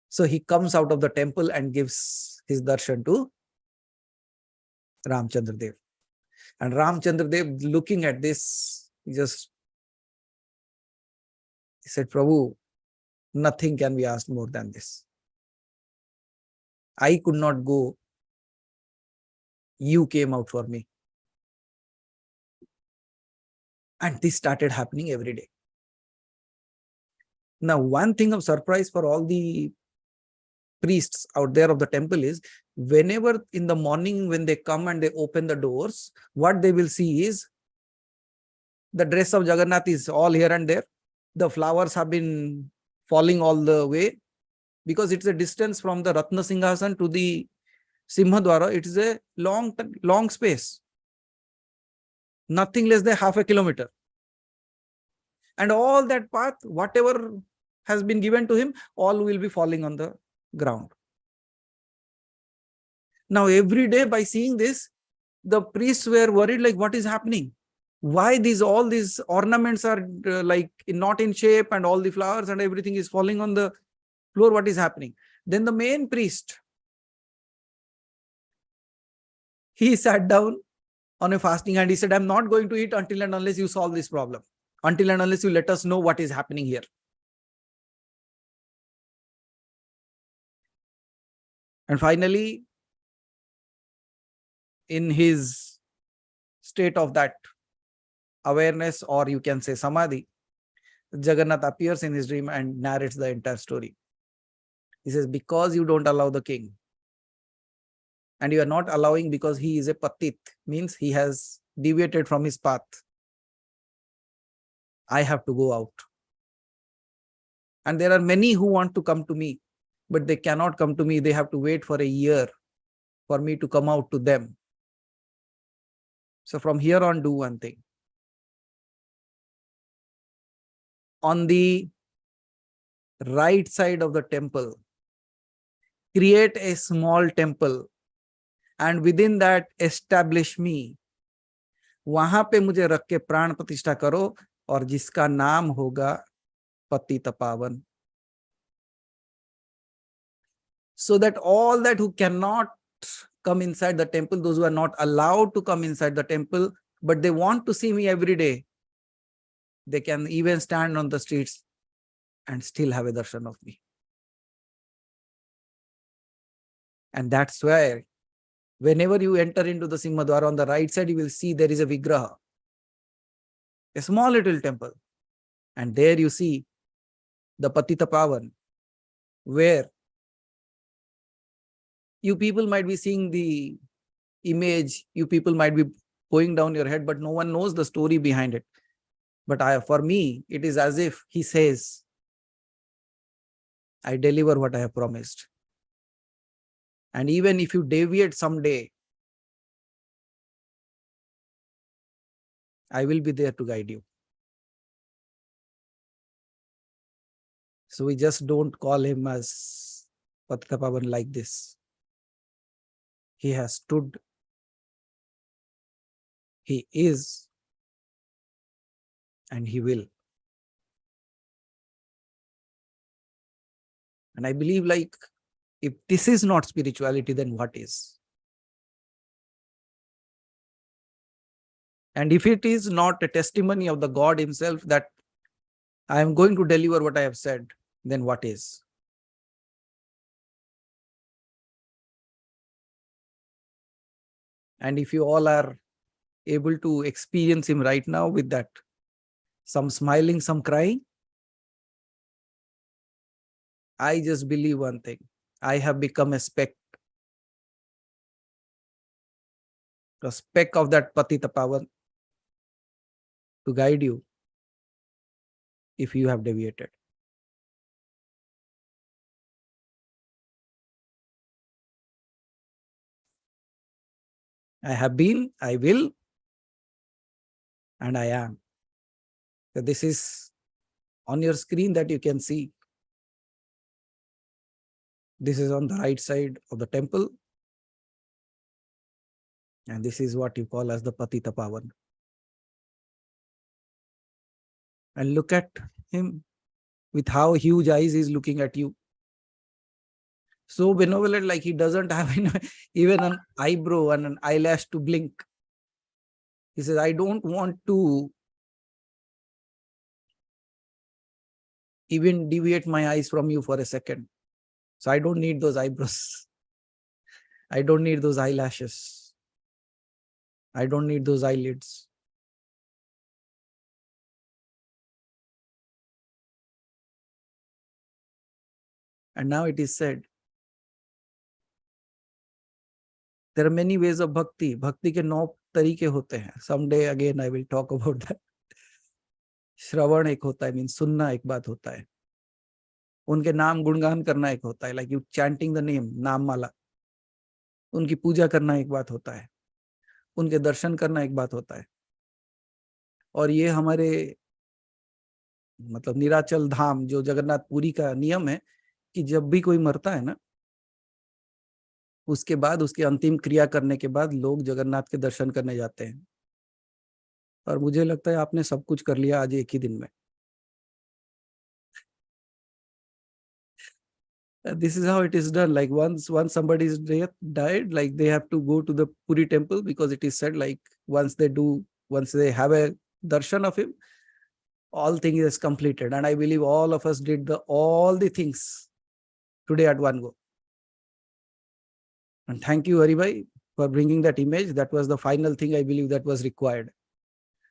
So he comes out of the temple and gives his darshan to Ramchandra Dev. And Ramchandra Dev, looking at this, he said, Prabhu, nothing can be asked more than this. I could not go. You came out for me. And this started happening every day. Now, one thing of surprise for all the priests out there of the temple is, whenever in the morning when they come and they open the doors, what they will see is the dress of Jagannath is all here and there. The flowers have been falling all the way because it's a distance from the Ratna Singhasan to the Simhadwara. It is a long space. Nothing less than half a kilometer. And all that path, whatever has been given to him, all will be falling on the ground. Now, every day by seeing this, the priests were worried, like, what is happening? Why all these ornaments are like not in shape, and all the flowers and everything is falling on the floor? What is happening? Then the main priest, he sat down on a fasting and he said, I'm not going to eat until and unless you solve this problem. Until and unless you let us know what is happening here. And finally, in his state of that awareness, or you can say samadhi, Jagannath appears in his dream and narrates the entire story. He says, because you don't allow the king, and you are not allowing because he is a patit, means he has deviated from his path, I have to go out. And there are many who want to come to me, but they cannot come to me. They have to wait for a year for me to come out to them. So from here on, do one thing. On the right side of the temple, create a small temple, and within that establish me. वहां पे मुझे रख के प्राण प्रतिष्ठा करो, और जिसका नाम होगा पतित पावन. So that all that who cannot come inside the temple, those who are not allowed to come inside the temple, but they want to see me every day, they can even stand on the streets and still have a darshan of me. And that's where, whenever you enter into the Simhadwara, on the right side, you will see there is a Vigraha, a small little temple. And there you see the Patita Pavan, where you people might be seeing the image, you people might be going down your head, but no one knows the story behind it. But for me, it is as if he says, I deliver what I have promised. And even if you deviate someday, I will be there to guide you. So we just don't call him as Patita Pavan like this. He has stood. He is. And he will. And I believe, like, If this is not spirituality, then what is? And if it is not a testimony of the God himself that I am going to deliver what I have said, then what is? And if you all are able to experience him right now with that, some smiling, some crying, I just believe one thing. I have become a speck of that Patita Pavan to guide you if you have deviated. I have been, I will, and I am. So this is on your screen that you can see. This is on the right side of the temple. And this is what you call as the Patita Pavan. And look at him with how huge eyes he's looking at you. So benevolent, like he doesn't have even an eyebrow and an eyelash to blink. He says, I don't want to even deviate my eyes from you for a second. So I don't need those eyebrows. I don't need those eyelashes. I don't need those eyelids. And now it is said, there are many ways of bhakti. Bhakti के 9 तरीके होते हैं. Someday again I will talk about that. श्रवण एक होता है, means सुनना एक बात होता है. उनके नाम गुणगान करना एक होता है, like you chanting the name, नाम माला. उनकी पूजा करना एक बात होता है. उनके दर्शन करना एक बात होता है. और ये हमारे मतलब नीलाचल धाम जो जगन्नाथ पुरी का नियम है कि जब भी कोई मरता है ना, उसके बाद उसकी अंतिम क्रिया करने के बाद लोग जगन्नाथ के दर्शन करने जाते हैं. और मुझे लगता है आपने सब कुछ कर लिया आज एक ही दिन में. This is how it is done. Like once somebody is died, like they have to go to the Puri temple, because it is said like once they have a darshan of him, all things is completed. And I believe all of us did all the things today at one go. And thank you, Haribhai, for bringing that image. That was the final thing I believe that was required.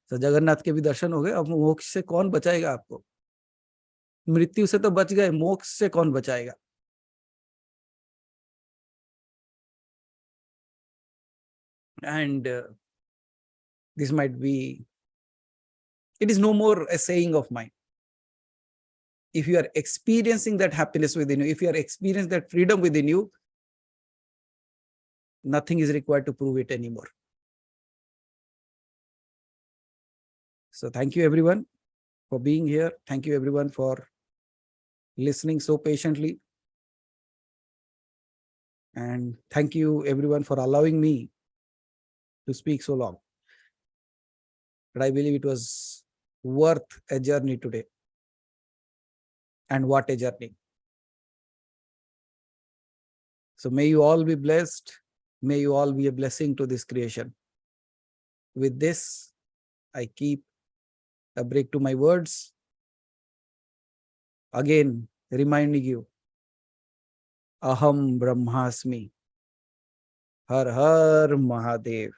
So Jagannath के भी दर्शन हो गए. अब मोक्ष से कौन बचाएगा आपको? मृत्यु से तो बच गए, मोक्ष से कौन बचाएगा? And this might be, it is no more a saying of mine. If you are experiencing that happiness within you, if you are experiencing that freedom within you, nothing is required to prove it anymore. So thank you everyone for being here. Thank you everyone for listening so patiently. And thank you everyone for allowing me to speak so long. But I believe it was worth a journey today. And what a journey. So may you all be blessed. May you all be a blessing to this creation. With this, I keep a break to my words. Again, reminding you, Aham Brahmasmi. Har Har Mahadev.